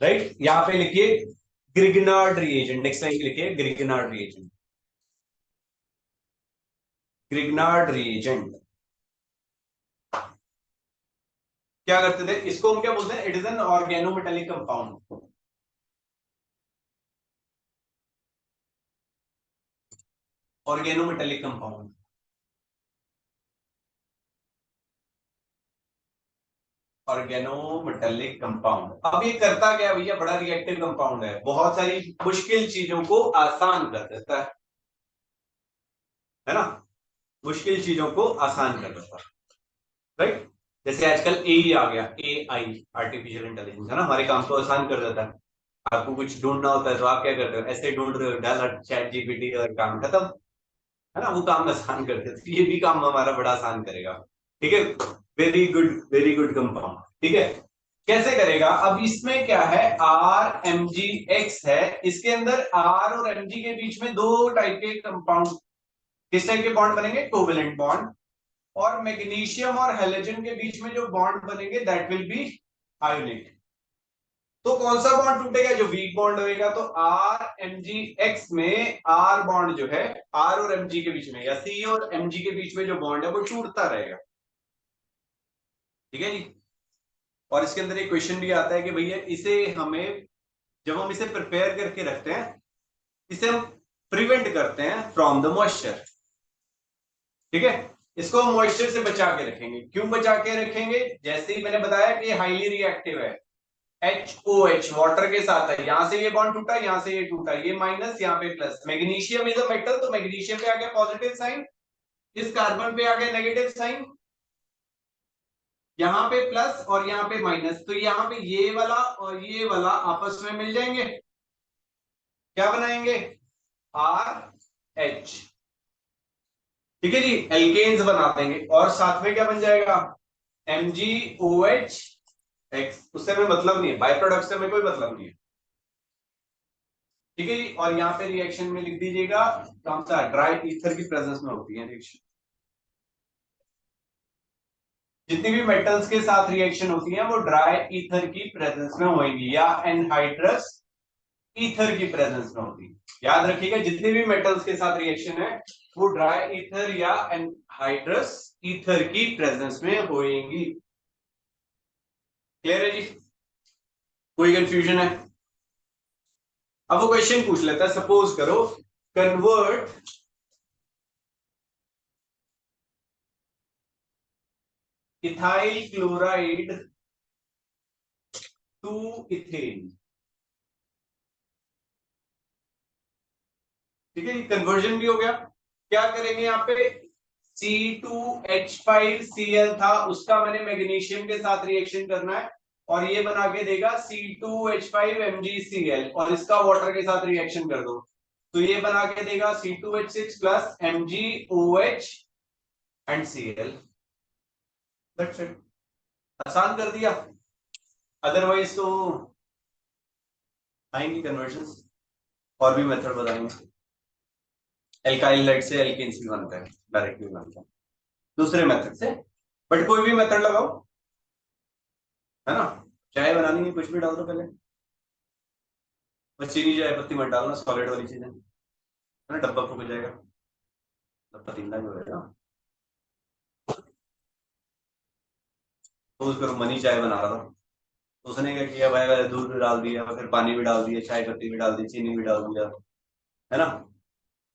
right. यहां पे लिखिए ग्रिग्नार्ड रिएजेंट, नेक्स्ट लाइन लिखिए ग्रिग्नार्ड रिएजेंट, ग्रिग्नार्ड रिएजेंट। क्या करते थे इसको? हम क्या बोलते हैं? It is an organometallic compound. Organometallic compound, organometallic compound. अब ये करता क्या है भैया, बड़ा रिएक्टिव कंपाउंड है, बहुत सारी मुश्किल चीजों को आसान कर देता है ना, मुश्किल चीजों को आसान कर देता है, राइट। जैसे आजकल एई आ गया, एआई, आर्टिफिशियल इंटेलिजेंस, है ना, हमारे काम को आसान कर देता है। आपको कुछ ढूंढना होता है तो आप क्या करते हो, ऐसे ढूंढ रहे हो, डाला चैट जीपीटी और काम खत्म, है ना, वो काम आसान कर देता है। ये भी काम हमारा बड़ा आसान करेगा, ठीक है। वेरी गुड कंपाउंड, ठीक है। कैसे करेगा, अब इसमें क्या है, आर एम जी एक्स है, इसके अंदर आर और एम जी के बीच में दो टाइप के कंपाउंड, किस टाइप के बॉन्ड बनेंगे, कोवेलेंट बॉन्ड। और मैग्नीशियम और हेलोजन के बीच में जो बॉन्ड बनेंगे दैट विल बी आयोनिक। तो कौन सा बॉन्ड टूटेगा, जो वीक बॉन्ड होगा, तो आर एम जी एक्स में आर बॉन्ड जो है, आर और एम जी के बीच में, या सी और एम जी के बीच में जो बॉन्ड है वो टूटता रहेगा, ठीक है जी। और इसके अंदर एक क्वेश्चन भी आता है कि भैया इसे हमें, जब हम इसे प्रिपेयर करके रखते हैं, इसे हम प्रिवेंट करते हैं फ्रॉम द मॉइस्चर, ठीक है। इसको हम मॉइस्चर से बचा के रखेंगे, क्यों बचा के रखेंगे, जैसे ही मैंने बताया कि हाईली रिएक्टिव है, HOH वाटर के साथ है, यहां से ये बॉन्ड टूटा, यहां से ये टूटा, ये माइनस, यहाँ पे plus, magnesium is a metal, तो मैग्नीशियम पे आ गया पॉजिटिव साइन, इस कार्बन पे आ गया नेगेटिव साइन, यहाँ पे प्लस और यहाँ पे माइनस, तो यहाँ पे ये वाला और ये वाला आपस में मिल जाएंगे, क्या बनाएंगे, RH, ठीक है जी, एल्केन्स बना देंगे। और साथ में क्या बन जाएगा, MgOH X, उससे हमें मतलब नहीं है, बाय प्रोडक्ट से हमें कोई मतलब नहीं है, ठीक है जी। और यहाँ पे रिएक्शन में लिख दीजिएगा कौन सा, ड्राई ईथर की प्रेजेंस में होती है रिएक्शन। जितनी भी मेटल्स के साथ रिएक्शन होती है वो ड्राई ईथर की प्रेजेंस में होगी, या एनहाइड्रस ईथर की प्रेजेंस में होती है। याद रखिएगा, जितनी भी मेटल्स के साथ रिएक्शन है वो ड्राई ईथर या एनहाइड्रस ईथर की प्रेजेंस में होएंगी। क्लियर है जी, कोई कंफ्यूजन है। अब वो क्वेश्चन पूछ लेता है, सपोज करो convert ethyl chloride to ethane, ठीक है, कन्वर्जन भी हो गया। क्या करेंगे यहाँ पे, C2H5Cl था, उसका मैंने मैग्नीशियम के साथ रिएक्शन करना है, और ये बना के देगा C2H5MgCl, और इसका वाटर के साथ रिएक्शन कर दो, तो ये बना के देगा C2H6 plus MgOH and Cl। That's it, आसान कर दिया। अदरवाइज तो आएंगी कन्वर्जन, और भी मेथड बताएंगे। एल्काइल लाइट से एल्केन्स भी बनता है, डायरेक्टली बनता है दूसरे मेथड से, बट कोई भी मेथड लगाओ, है ना। चाय बनानी है, कुछ भी डाल दो पहले, बस चीनी चाय पत्ती मत डालना, सॉलिड वाली चीजें, है ना, डब्बा फूक जाएगा, डब्बा पतीला जो है ना। तो उसको मनी चाय बना रहा था, तो उसने क्या किया भाई, दूध भी डाल दिया, फिर पानी भी डाल दिया, चाय पत्ती भी डाल दी, चीनी भी डाल दिया, है ना,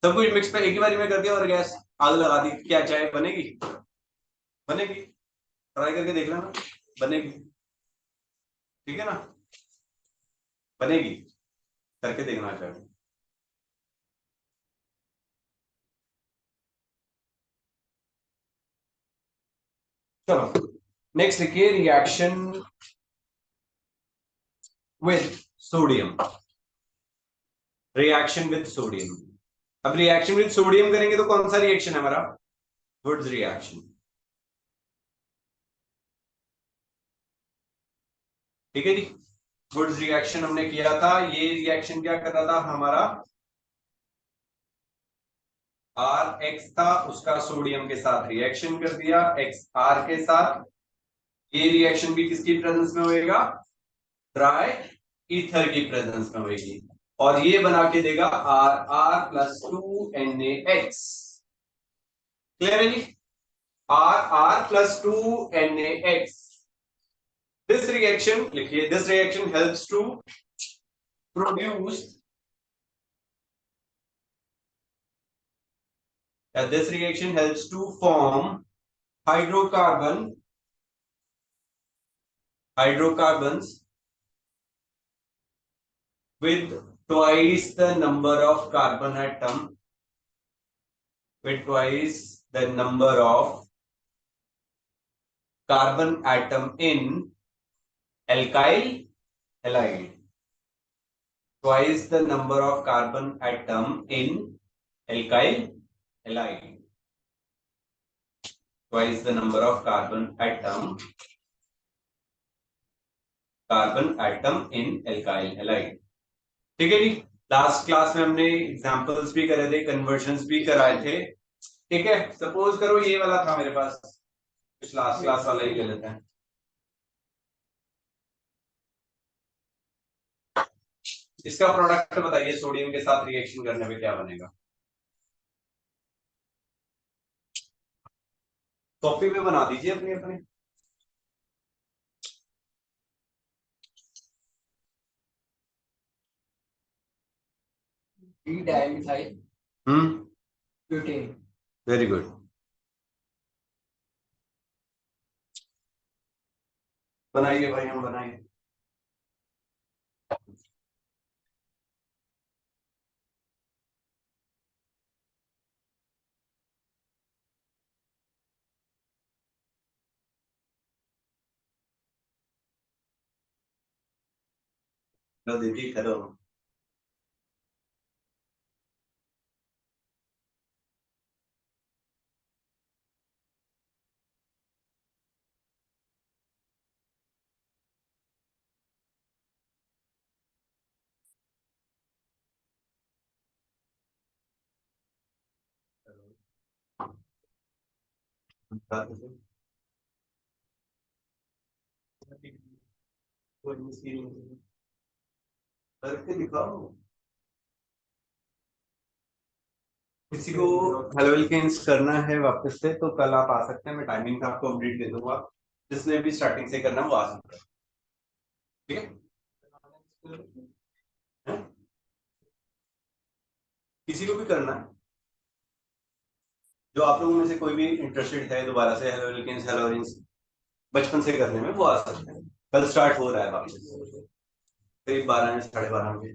सब कुछ मिक्स पे एक ही बारी में कर दिया, और गैस आग लगा दी, क्या चाय बनेगी, बनेगी, ट्राई करके देख लेना, बनेगी, ठीक है ना, बनेगी, करके देखना चाहिए। चलो नेक्स्ट लिखिए, reaction with sodium, reaction with sodium. अब रिएक्शन विद सोडियम करेंगे तो कौन सा रिएक्शन है हमारा, वुड्स रिएक्शन, ठीक है जी। वुड्स रिएक्शन हमने किया था, ये रिएक्शन क्या कर रहा था हमारा, आर एक्स था, उसका सोडियम के साथ रिएक्शन कर दिया, एक्स आर के साथ, ये रिएक्शन भी किसकी प्रेजेंस में होएगा, ड्राई ईथर की प्रेजेंस में होगी, और ये बना के देगा are R plus 2NaX। Clear है जी, R R plus 2NaX। This reaction लिखिए, this reaction helps to produce, this reaction helps to form hydrocarbon hydrocarbons with twice the number of carbon atom, with twice the number of carbon atom in alkyl halide. Twice the number of carbon atom in alkyl halide. Twice the number of carbon atom in alkyl halide. ठीक है जी. Last class में हमने examples भी करे थे, convergence भी कराए थे. ठीक है, सपोज करो ये वाला था मेरे पास, कुछ लास्ट क्लास वाला ही ले लेते हैं. इसका प्रोडक्ट बताइए, सोडियम के साथ रिएक्शन करने पे क्या बनेगा. कॉपी पे बना दीजिए अपनी अपनी. D-dimethyl butane. Very good. बनाइए भाई, हम बनाइए. दीदी करो. करके दिखाओ. किसी को हेलोल्केन्स करना है वापस से तो कल आप आ सकते हैं. मैं टाइमिंग का आपको अपडेट दे दूंगा. जिसने भी स्टार्टिंग से करना वो आ सकता है. ठीक है, किसी को भी करना है जो आप लोगों में से कोई भी इंटरेस्टेड है दोबारा से हेलोल्केन्स हेलोरिन्स बचपन से करने में, वो आ सकते हैं. कल स्टार्ट हो रहा है वापस करीब 12 या 12:30 बजे.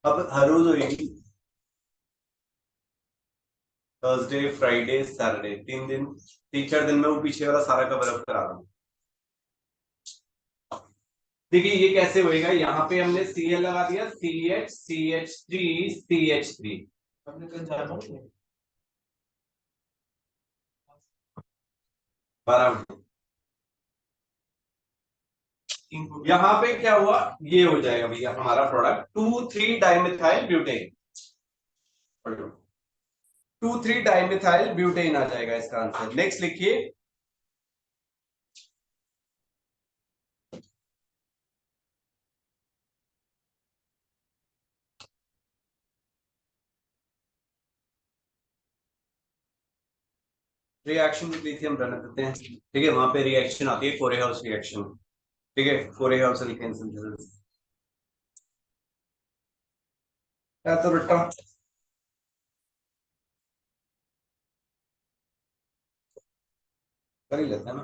अब हर रोज होगी, थर्सडे फ्राइडे सैटरडे, 3 दिन, 3-4 दिन में वो पीछे वाला सारा कवर अप करा दूं. देखिए ये कैसे होएगा. यहाँ पे हमने Cl लगा दिया, CH CH3 CH3. हमने कल जाना 12 बजे. यहाँ पे क्या हुआ, ये हो जाएगा भैया हमारा प्रोडक्ट 2,3-डाइमिथाइल ब्यूटेन. 2,3-डाइमिथाइल ब्यूटेन आ जाएगा इसका आंसर. नेक्स्ट लिखिए. रिएक्शन विद लिथियम रन करते हैं. ठीक है, वहां पे रिएक्शन आती है कोरेहाउस रिएक्शन. ठीक है, कोरेहाउस एल्केन सिंथेसिस. क्या तो बेटा कर ही लेते हैं ना.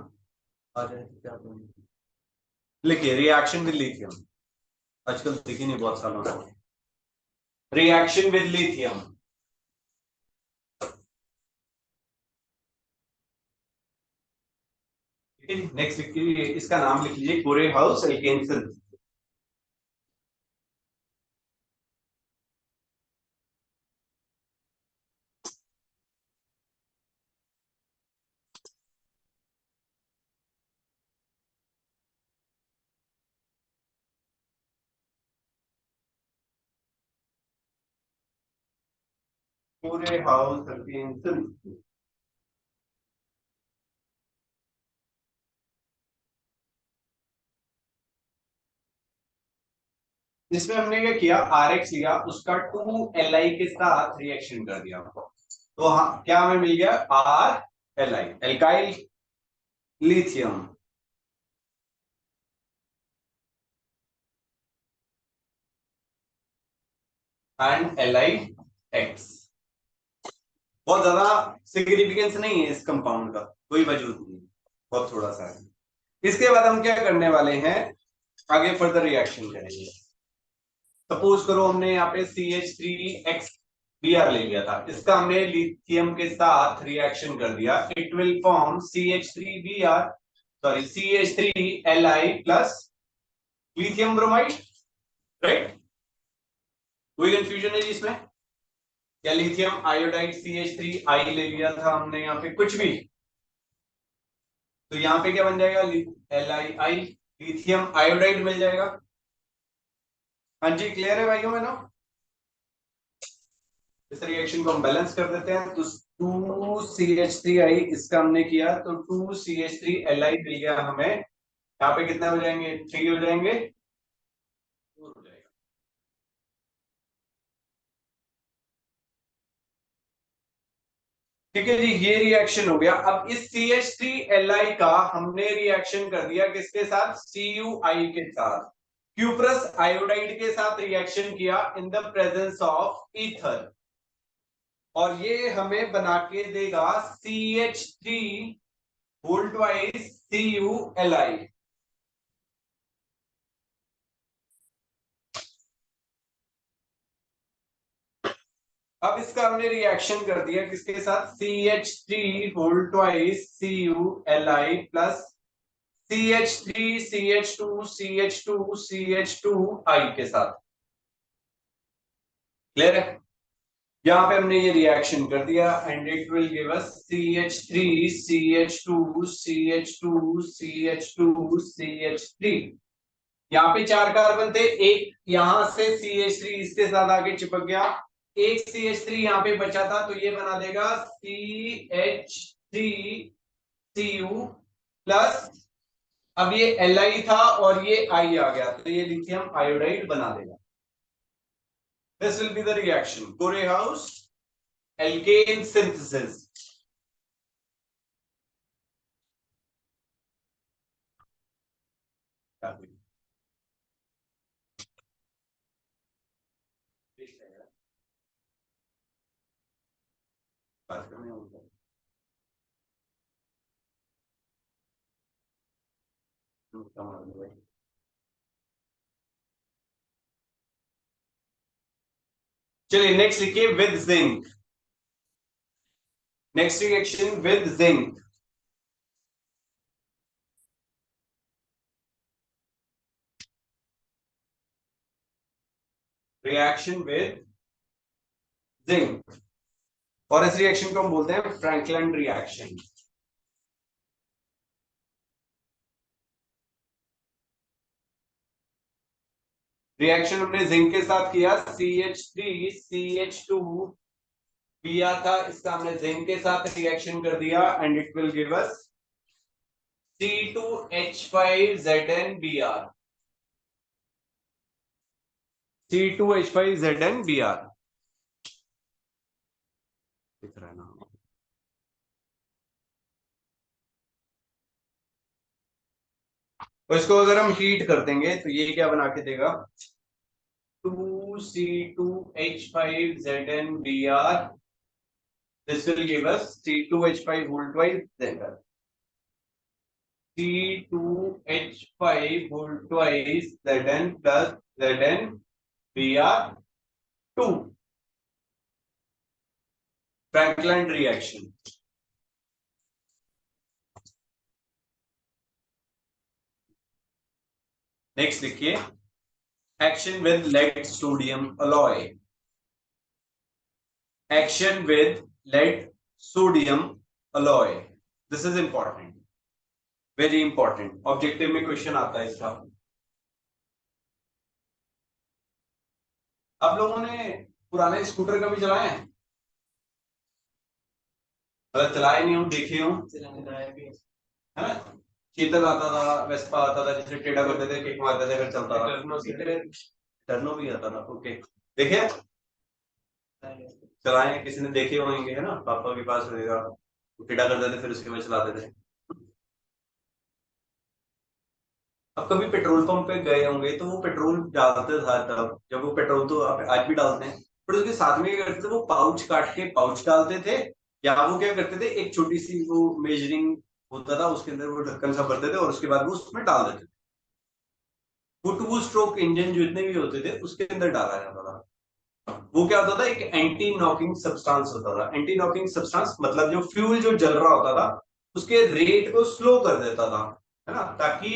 आ जाए तो क्या करेंगे. लिखिए रिएक्शन विद लिथियम. आजकल दिखी नहीं बहुत सालों से. Reaction with lithium. नेक्स्ट लिखिए, इसका नाम लिख लीजिए Corey House alkane synthesis. Corey House alkane synthesis. इसमें हमने क्या किया, RX लिया, उसका 2Li के साथ रिएक्शन कर दिया. तो हाँ, क्या हमें मिल गया, RLi alkyl lithium and LiX. बहुत ज्यादा सिग्निफिकेंस नहीं है इस कंपाउंड का, कोई वजूद नहीं, बहुत थोड़ा सा है। इसके बाद हम क्या करने वाले हैं, आगे फर्दर रिएक्शन करेंगे। सपोज करो हमने यहाँ पे CH3X Br ले लिया था, इसका हमने लिथियम के साथ रिएक्शन कर दिया, it will form CH3Br, sorry CH3Li plus lithium bromide, right. कोई कंफ्यूजन है जी इसमें? या लिथियम आयोडाइड CH3I ले लिया था हमने यहाँ पे, कुछ भी, तो यहाँ पे क्या बन जाएगा, LiI, लिथियम आयोडाइड मिल जाएगा। हाँ जी, क्लियर है भाइयों बहनों? इस रिएक्शन को हम बैलेंस कर देते हैं, तो 2CH3I इसका हमने किया तो 2CH3Li मिल गया हमें। यहाँ पे कितने हो जाएंगे, 3 हो जाएंगे, 4 हो जाएगा। ठीक है जी, ये रिएक्शन हो गया। अब इस CH3Li का हमने रिएक्शन कर दिया किसके साथ, CuI के साथ, क्यूप्रस आयोडाइड के साथ रिएक्शन किया in the presence of ether, और ये हमें बना के देगा CH3 होल ट्वाइस CuLi। अब इसका हमने रिएक्शन कर दिया किसके साथ, CH3 whole twice CuLi plus CH3 CH2 CH2 CH2I के साथ। क्लियर है? यहां पे हमने ये रिएक्शन कर दिया and it will give us CH3 CH2 CH2 CH2 CH3। यहाँ पे 4 कार्बन थे, एक यहां से CH3 इसके साथ आगे चिपक गया, एक CH3 यहाँ पे बचा था, तो ये बना देगा CH3Cu प्लस, अब ये Li था और ये I आ गया, तो ये लिथियम आयोडाइड बना देगा। This will be the reaction, Corey House alkane synthesis. चलिए नेक्स्ट लिखिए, with zinc. Next reaction with zinc. Reaction with zinc, और इस रिएक्शन को हम बोलते हैं फ्रैंकलिन रिएक्शन। रिएक्शन हमने जिंक के साथ किया, CH3 CH2 पिया था, इसका हमने जिंक के साथ रिएक्शन कर दिया and it will give us C2H5ZnBr, C2H5ZnBr दिख रहा है ना। तो इसको अगर हम हीट कर देंगे तो ये क्या बना के देगा, 2C2H5ZnBr, this will give us C2H5 whole twice Zn, C2H5 whole twice Zn plus ZnBr2, Franklin reaction. Next लिखिए, action with lead sodium alloy. Action with lead sodium alloy, this is important, very important, objective में question आता है इसका। आप लोगों ने पुराने scooter कभी चलाए हैं? अगर चलाए नहीं हो, देखे हो, है ना? चेतक आता था, वेस्पा आता था, जिसे टेढ़ा करते थे, किक मारते थे, फिर चलता था। टर्नो भी आता था, ओके। देखे, चलाए, किसी ने देखे होंगे, है ना? पापा के पास रहेगा, टेढ़ा करते थे, फिर उसके बाद चलाते थे। अब कभी पेट्रोल पंप पे गए होंगे तो वो पेट्रोल डालते था तब, जब वो पेट्रोल तो आज भी डालते हैं, पर उसके साथ में क्या करते थे, वो पाउच काट के पाउच डालते थे या वो क्या करते थे, एक छोटी सी वो मेजरिंग होता था, उसके अंदर वो ढक्कन सा भरते थे और उसके बाद वो उसमें डाल देते थे। वो टू स्ट्रोक इंजन जितने भी होते थे उसके अंदर डाला जाता था। वो क्या होता था, एक एंटी नॉकिंग सब्सटेंस होता था। एंटी नॉकिंग सब्सटेंस मतलब जो फ्यूल जो जल रहा होता था उसके रेट को स्लो कर देता था, है ना, ताकि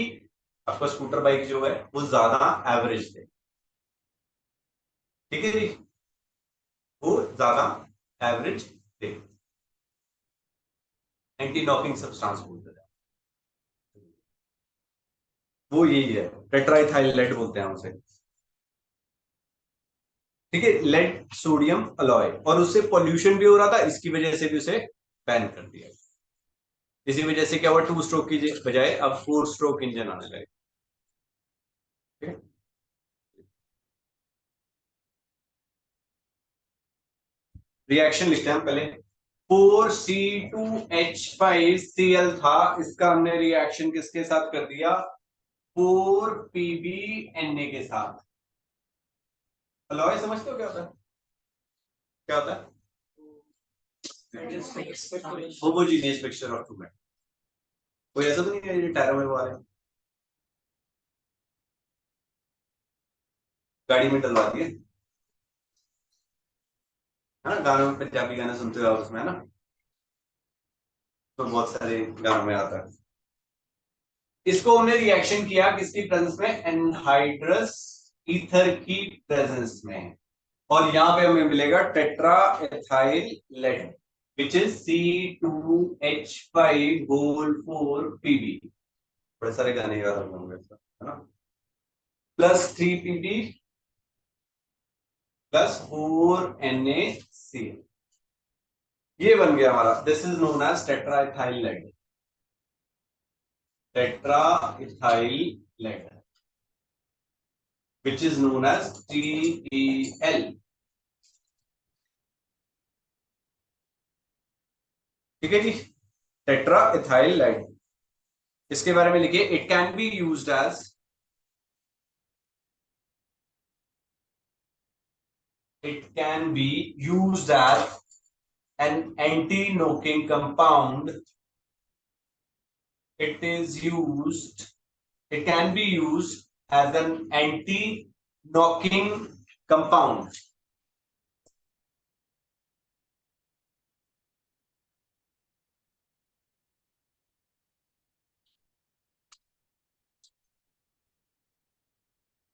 आपका स्कूटर बाइक जो है वो ज्यादा एवरेज दे। ठीक है जी, वो ज्यादा एवरेज दे। एंटी नॉकिंग सब्सटेंस बोलते हैं, वो यही है, टेट्राइथाइल लेड बोलते हैं उसे। ठीक है, लेड सोडियम अलॉय, और उससे पॉल्यूशन भी हो रहा था, इसकी वजह से भी उसे बैन कर दिया। इसी वजह से क्या हुआ, टू स्ट्रोक की बजाय अब फोर स्ट्रोक इंजन आने लगे। रिएक्शन लिखते हैं हम पहले। 4C2H5Cl था, इसका हमने रिएक्शन किसके साथ कर दिया, 4PbNa के साथ। अलॉय समझते हो क्या होता है, क्या होता है? Homogeneous mixture of two metal. कोई ऐसा तो नहीं है ये टायरों में वो आ रहे हैं, गाड़ी में डलवा दिए, है ना, गानों में पंजाबी गाने सुनते हो आप उसमें, है ना, तो बहुत सारे गानों में आता है। इसको हमने रिएक्शन किया किसकी प्रेजेंस में, एनहाइड्रस ईथर की प्रेजेंस में, और यहां पे हमें मिलेगा tetra ethyl lead which is C2H5 whole 4Pb। बड़े सारे गाने याद होंगे, है ना, प्लस 3Pb प्लस 4NaC। ये बन गया हमारा, this is known as tetra ethyl lead, tetra ethyl lead which is known as TEL। ठीक है जी, टेट्रा इथाइल लेड। इसके बारे में लिखिए, it can be used as, it can be used as an anti-knocking compound. It is used, it can be used as an anti-knocking compound.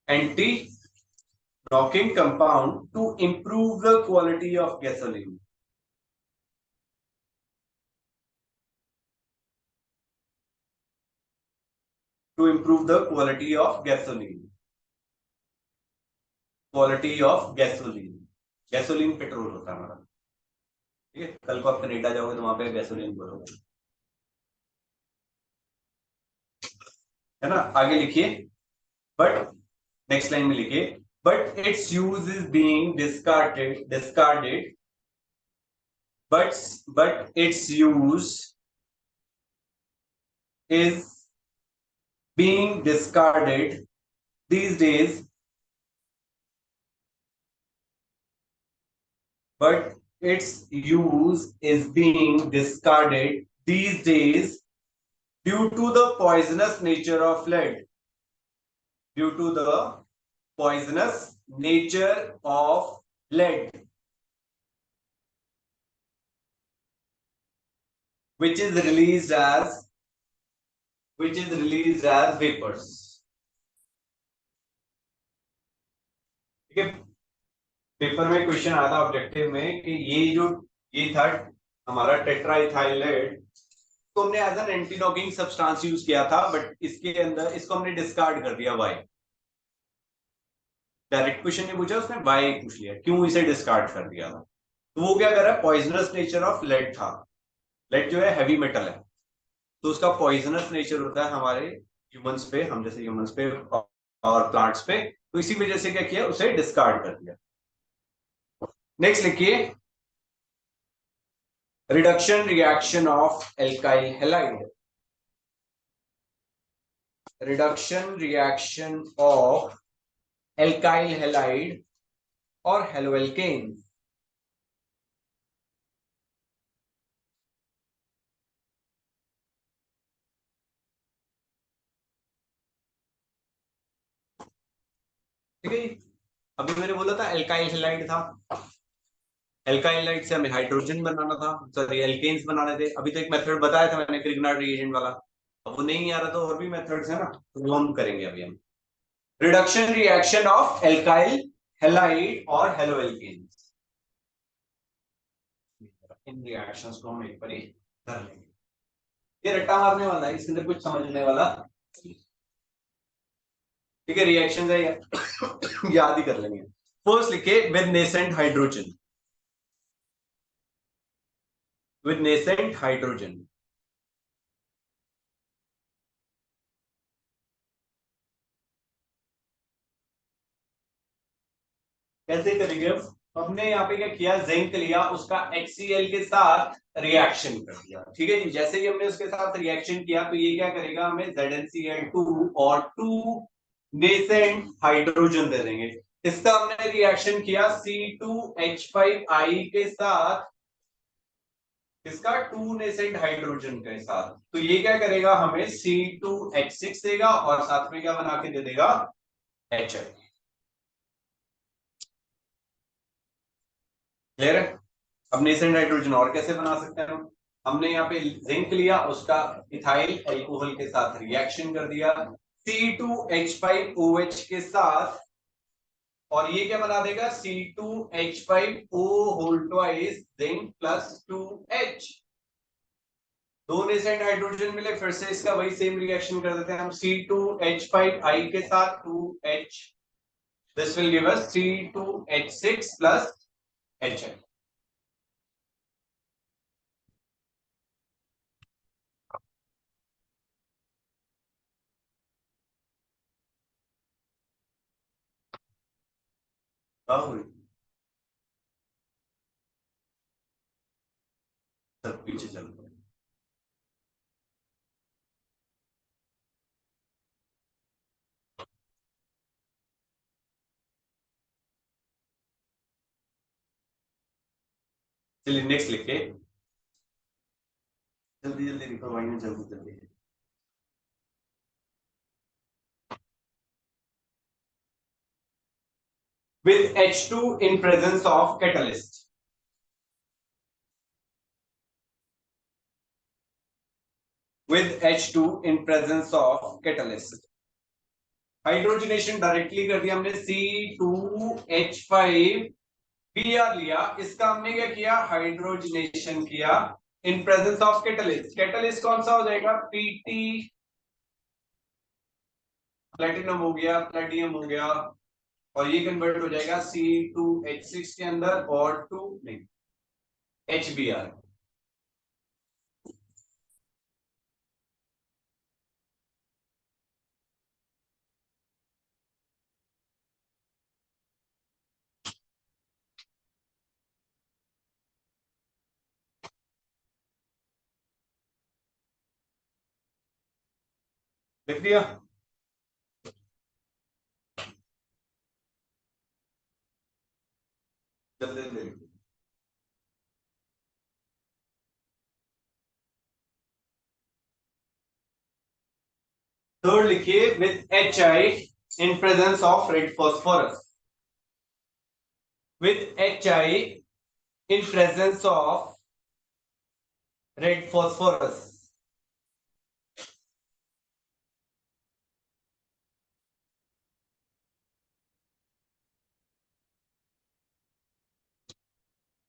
Anti-knocking compound to improve the quality of gasoline. To improve the quality of gasoline. Quality of gasoline. Gasoline petrol होता है हमारा। ठीक है, कल को आप Canada जाओगे तो वहां पे गैसोलीन बोलोगे, है ना। आगे लिखिए, बट नेक्स्ट लाइन में लिखिए, but it's use is being discarded but its use is being discarded these days, but its use is being discarded these days due to the poisonous nature of lead, due to the poisonous nature of lead, which is released as vapors। ठीक है, paper में question आया था objective में कि ये था हमारा टेट्राइथाइलेट, तो हमने as an anti knocking substance use किया था, बट इसके अंदर इसको हमने डिस्कार्ड कर दिया। वाई, डायरेक्ट क्वेश्चन नहीं पूछा उसने, वाई पूछ लिया, क्यों इसे डिस्कार्ड कर दिया था। तो वो क्या कर रहा है, पॉइजनस नेचर ऑफ लेड था। लेड जो है हैवी मेटल है, तो उसका पॉइजनस नेचर होता है हमारे ह्यूमंस पे, हम जैसे ह्यूमंस पे और प्लांट्स पे, तो इसी वजह से क्या किया, उसे डिस्कार्ड कर दिया। नेक्स्ट लिखिए, reduction reaction of alkyl halide, reduction reaction of alkyl halide or haloalkanes। ठीक है जी। अभी मैंने बोला था एल्काइल हैलाइड था, एल्काइल हैलाइड से हमें हाइड्रोजन बनाना था, सॉरी एल्केन्स बनाने थे। अभी तो एक मेथड बताया था मैंने, क्रिग्नार्ड रिएजेंट वाला। अब वो नहीं आ रहा तो और भी मेथड्स है ना, तो वो हम करेंगे अभी हम। Reduction reaction of alkyl halide और हेलो एल्केन्स, इन रिएक्शंस को हम एक बार कर लेंगे। ये रट्टा मारने वाला है, इसके अंदर कुछ समझने वाला, ठीक है। रिएक्शन है याद ही कर लेंगे। फर्स्ट लिखे with nascent hydrogen, with nascent hydrogen. कैसे करेंगे अब? हमने यहाँ पे क्या किया, जिंक लिया, उसका HCl के साथ रिएक्शन कर दिया, ठीक है जी। जैसे ही हमने उसके साथ रिएक्शन किया तो ये क्या करेगा, हमें ZnCl2 और 2 नेसेंट हाइड्रोजन दे देंगे। इसका हमने रिएक्शन किया C2H5I के साथ, इसका 2 नेसेंट हाइड्रोजन के साथ, तो ये क्या करेगा, हमें C2H6 देगा और साथ में क्या बना के दे देगा, HI। क्लियर है? अब नेसेंट हाइड्रोजन और कैसे बना सकते हैं हम? हमने यहाँ पे जिंक लिया, उसका इथाइल अल्कोहल के साथ रिएक्शन कर दिया C2H5OH के साथ, और ये क्या बना देगा, C2H5O whole twice zinc plus 2H। दो नेसेंट हाइड्रोजन मिले, फिर से इसका वही सेम रिएक्शन कर देते हैं हम C2H5I के साथ 2H, this will give us C2H6 plus HI। सब पीछे चलते हैं। चलिए नेक्स्ट लिखे, जल्दी जल्दी लिखो भाई, जल्दी जल्दी। With H2 in presence of catalyst, with H2 in presence of catalyst, hydrogenation directly कर दिया हमने C2H5Br लिया, इसका हमने क्या किया, हाइड्रोजनेशन किया in presence of catalyst. Catalyst कौन सा हो जाएगा, Pt, प्लेटिनम हो गया, प्लेटियम हो गया, और ये कन्वर्ट हो जाएगा C2H6 के अंदर और 2 नहीं HBr। लिख दिया? जल्दी जल्दी। थर्ड लिखिए with HI in presence of red phosphorus, with HI in presence of red phosphorus।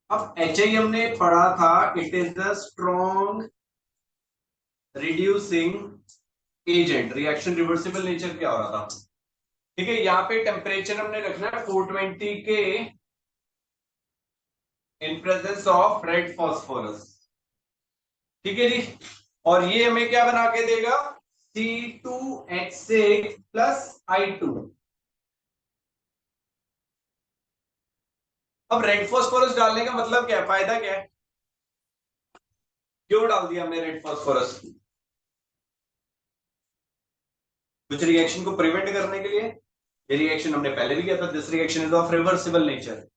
अब HI हमने पढ़ा था, it is the strong reducing agent, reaction reversible nature क्या हो रहा था, ठीक है। यहाँ पे टेम्परेचर हमने रखना है 420 के in presence of red phosphorus, ठीक है जी। और ये हमें क्या बना के देगा, C2H6 प्लस I2। अब रेड फॉस्फोरस डालने का मतलब क्या है, फायदा क्या है, क्यों डाल दिया हमने रेड फॉस्फोरस, कुछ रिएक्शन को प्रिवेंट करने के लिए। ये रिएक्शन हमने पहले भी किया था, this reaction is of reversible nature.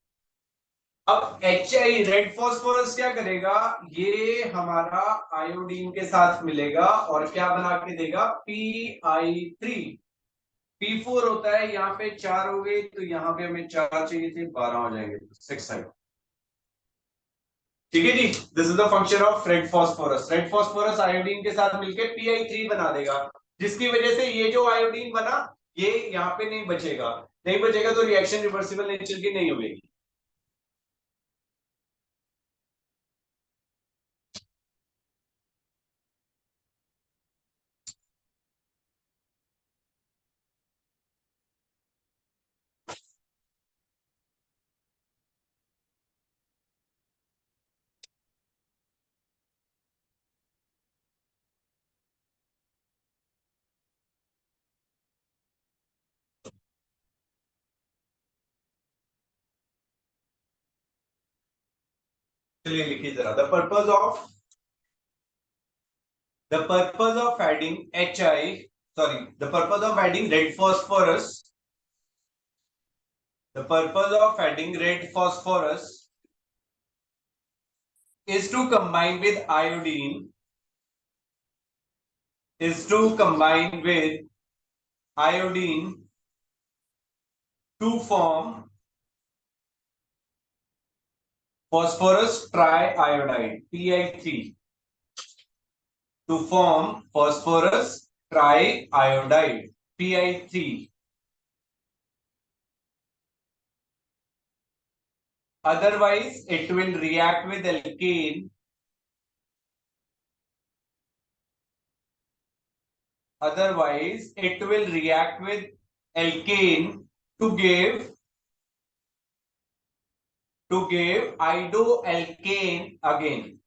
अब HI रेड फॉस्फोरस क्या करेगा, ये हमारा आयोडीन के साथ मिलेगा और क्या बना के देगा, PI3। P4 होता है, यहाँ पे 4 हो गए, तो यहाँ पे हमें 4 चाहिए थे, 12 हो जाएंगे, 6 है। ठीक है जी, this is the function of red phosphorus. Red phosphorus iodine के साथ मिलकर Pi3 बना देगा, जिसकी वजह से ये जो आयोडीन बना ये यहाँ पे नहीं बचेगा, नहीं बचेगा तो रिएक्शन रिवर्सिबल नेचर की नहीं होगी। चलिए लिखिए जरा, the purpose of adding the purpose of adding red phosphorus, the purpose of adding red phosphorus is to combine with iodine, is to combine with iodine to form phosphorus triiodide Pi3, to form phosphorus triiodide Pi3. Otherwise it will react with alkane, otherwise it will react with alkane to give iodoalkane again.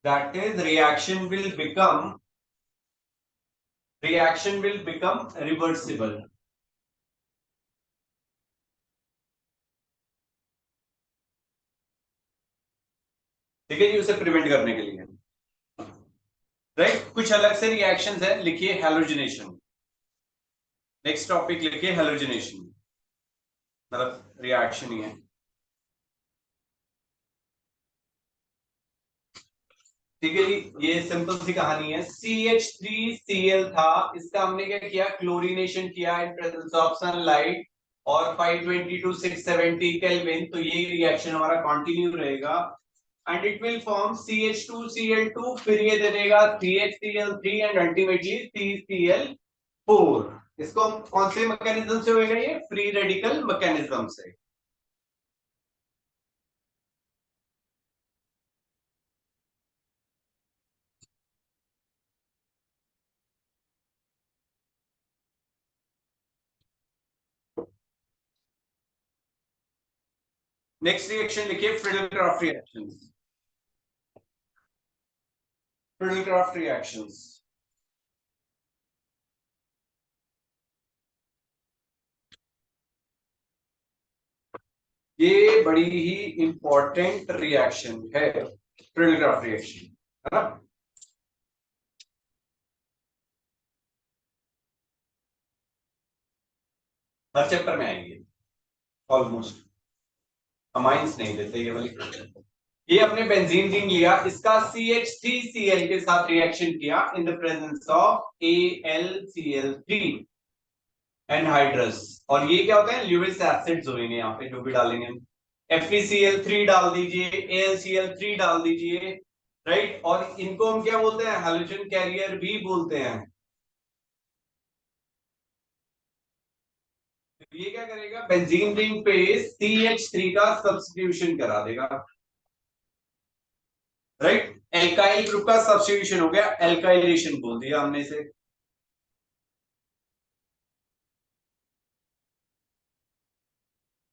That is, reaction will become reversible. ठीक है जी, उसे prevent करने के लिए, right. कुछ अलग से reactions है, लिखिए हैलोजिनेशन। नेक्स्ट टॉपिक लिखिए हैलोजिनेशन, मतलब रिएक्शन ही है। ठीक है जी, ये सिंपल सी कहानी है। CH3Cl था, इसका हमने क्या किया, क्लोरीनेशन किया इन प्रेजेंस ऑफ सनलाइट और 520 to 670 केल्विन, तो ये रिएक्शन हमारा कंटिन्यू रहेगा and it will form CH2Cl2, फिर ये दे देगा CHCl3 एंड अल्टीमेटली CCl4। इसको कौन से मैकेनिज्म से होगा, ये फ्री रेडिकल मैकेनिज्म से। नेक्स्ट रिएक्शन लिखिए फ्रिडल-क्राफ्ट रिएक्शंस। फ्रिडल-क्राफ्ट रिएक्शंस, ये बड़ी ही इंपॉर्टेंट रिएक्शन है, फ्रिडल-क्राफ्ट रिएक्शन, है ना। हर चैप्टर में आएंगे ऑलमोस्ट, अमाइंस नहीं देते ये वाली। ये अपने बेंजीन रिंग लिया, इसका CH3Cl के साथ रिएक्शन किया in the presence of AlCl3 anhydrous, और ये क्या होता है, ल्यूइस एसिड्स होंगे यहाँ पे जो भी डालेंगे हम। FeCl3 डाल दीजिए, AlCl3 डाल दीजिए, राइट। और इनको हम क्या बोलते हैं, हैलोजन कैरियर भी बोलते हैं। तो ये क्या करेगा, बेंजीन रिंग पे CH3 का सब्स्टिट्यूशन करा देगा, राइट। एल्काइल ग्रुप का सब्स्टिट्यूशन हो गया, एल्काइलेशन बोल दिया हमने इसे।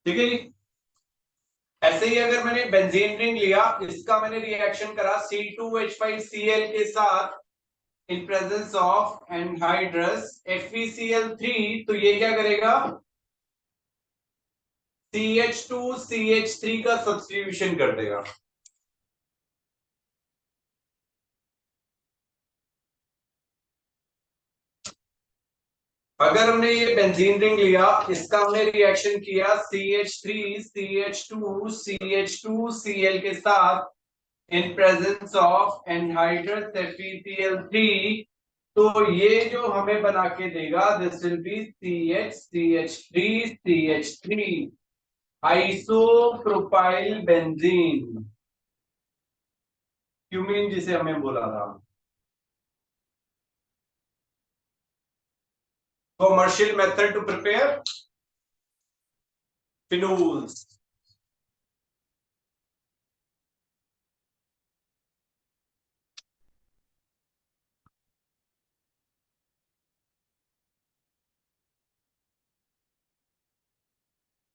ठीक है जी, ऐसे ही अगर मैंने बेंजीन रिंग लिया, इसका मैंने रिएक्शन करा C2H5Cl के साथ in presence of anhydrous FeCl3, तो ये क्या करेगा, CH2CH3 का सब्स्टिट्यूशन कर देगा। अगर हमने ये बेंजीन रिंग लिया, इसका हमने रिएक्शन किया CH3CH2CH2Cl के साथ in presence of anhydrous FeCl3, तो ये जो हमें बना के देगा this will be CH3 isopropyl benzene, cumene जिसे हमें बोला था। Commercial method to prepare phenols.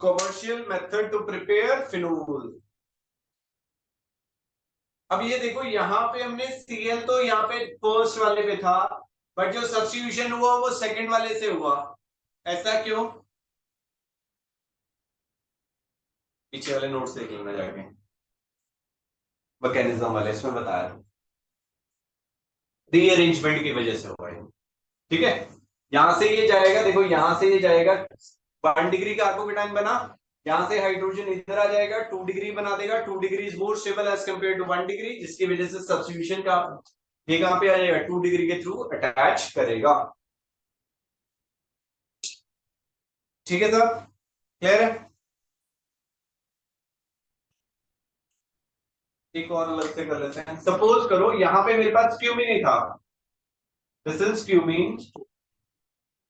Commercial method to prepare phenol. अब ये देखो यहां पे हमने Cl तो यहाँ पे फर्स्ट वाले पे था, बट जो सब्स्टिट्यूशन हुआ वो सेकंड वाले से हुआ। ऐसा क्यों? पीछे वाले नोट्स देख लेना जाके, मैकेनिज्म वाले इसमें बताया रीअरेंजमेंट की वजह से हुआ है। ठीक है, यहां से ये जाएगा, देखो यहां से ये जाएगा 1 डिग्री कार्बोकेटाइन बना, यहां से हाइड्रोजन इधर आ जाएगा 2 डिग्री बना देगा, 2 degree is more stable as compare to 1 degree, जिसकी वजह से सब्स्टिट्यूशन का ये कहां पे आ जाएगा 2 डिग्री के थ्रू अटैच करेगा। ठीक है सर, क्लियर है? एक और अलग से कर लेते हैं। सपोज करो यहां पे मेरे पास क्यूमीन ही था, दिस इज क्यूमीन,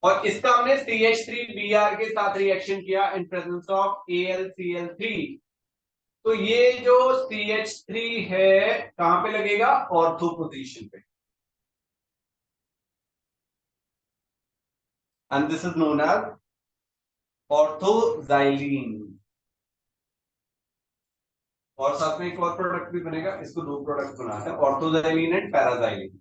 और इसका हमने CH3Br के साथ रिएक्शन किया इन प्रेजेंस ऑफ AlCl3। तो ये जो CH3 है कहां पे लगेगा? ऑर्थो पोजीशन पे, and this is known as ortho xylene. और साथ में एक और प्रोडक्ट भी बनेगा, इसको 2 प्रोडक्ट बनाते हैं, ortho xylene and para xylene.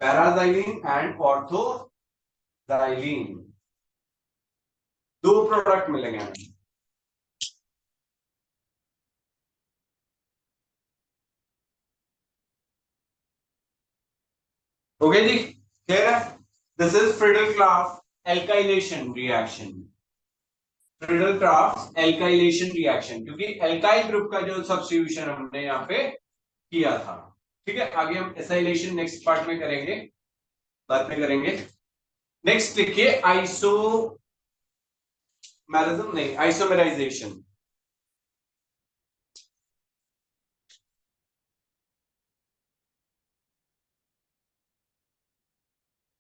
Para xylene and ortho xylene 2 product मिलेंगे हमें। ओके जी, क्लियर है? This is Friedel Crafts alkylation reaction, Friedel Crafts alkylation reaction, क्योंकि एल्काइल ग्रुप का जो सब्स्टिट्यूशन हमने यहाँ पे किया था। ठीक है, आगे हम एसाइलेशन नेक्स्ट पार्ट में करेंगे, बाद में करेंगे। नेक्स्ट लिखिए आइसोमेरिज्म, नहीं आइसोमेराइजेशन।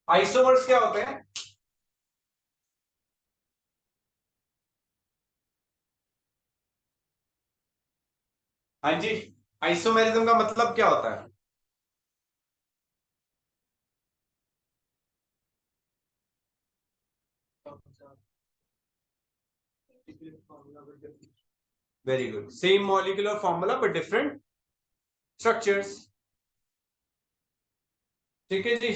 आइसोमर्स क्या होते हैं? हाँ जी, आइसोमेरिज्म का मतलब क्या होता है? Very good, same molecular formula but different structures. ठीक है जी,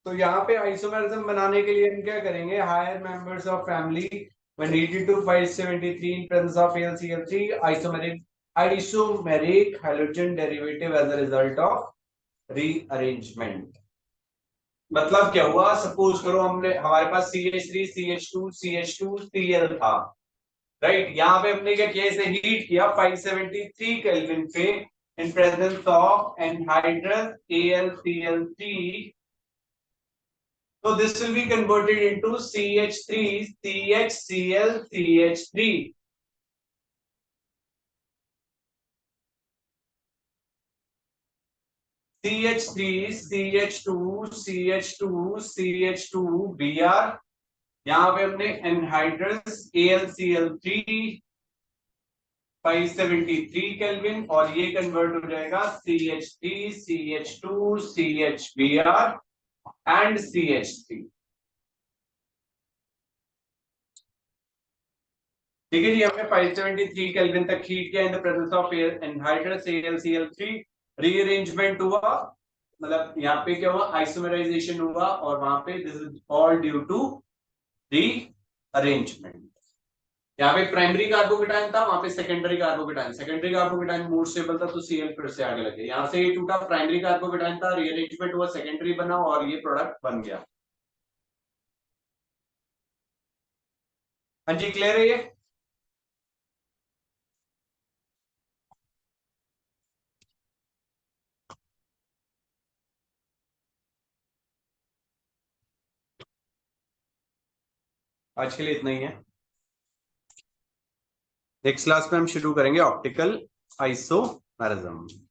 तो यहाँ पे आइसोमेरिज्म बनाने के लिए हम क्या करेंगे? Higher members of family when heated to 573 in presence of AlCl3 isomeric halogen derivative as a result of rearrangement। मतलब क्या हुआ? सपोज करो हमने, हमारे पास CH3 CH2 CH2 Cl था, राइट? यहाँ पे हमने क्या किया? इसे हीट किया 573 केल्विन पे in presence of anhydrous AlCl3। So this will be converted into CH3 CHCl CH3। CH3 CH2 CH2 CH2Br, यहाँ पे हमने एनहाइड्रस AlCl3 573 केल्विन, और ये कन्वर्ट हो जाएगा CH3 CH2 CHBr and CH3। ठीक है जी, हमने 573 केल्विन तक हीट किया in the presence of anhydrous AlCl3। Rearrangement हुआ, मतलब यहाँ पे क्या हुआ? आइसोमराइजेशन हुआ, और वहां पे this is all due to rearrangement. यहाँ पे प्राइमरी कार्बोकेटाइन था, वहां पे सेकेंडरी कार्बोकेटाइन मोर स्टेबल था, तो Cl फिर से आगे लगे। यहाँ से ये टूटा, प्राइमरी कार्बोकेटाइन था, रीअरेंजमेंट हुआ, सेकेंडरी बना, और ये प्रोडक्ट बन गया। हाँ जी, क्लियर है ये? आज के लिए इतना ही है। नेक्स्ट क्लास में हम शुरू करेंगे ऑप्टिकल आइसोमेरिज्म।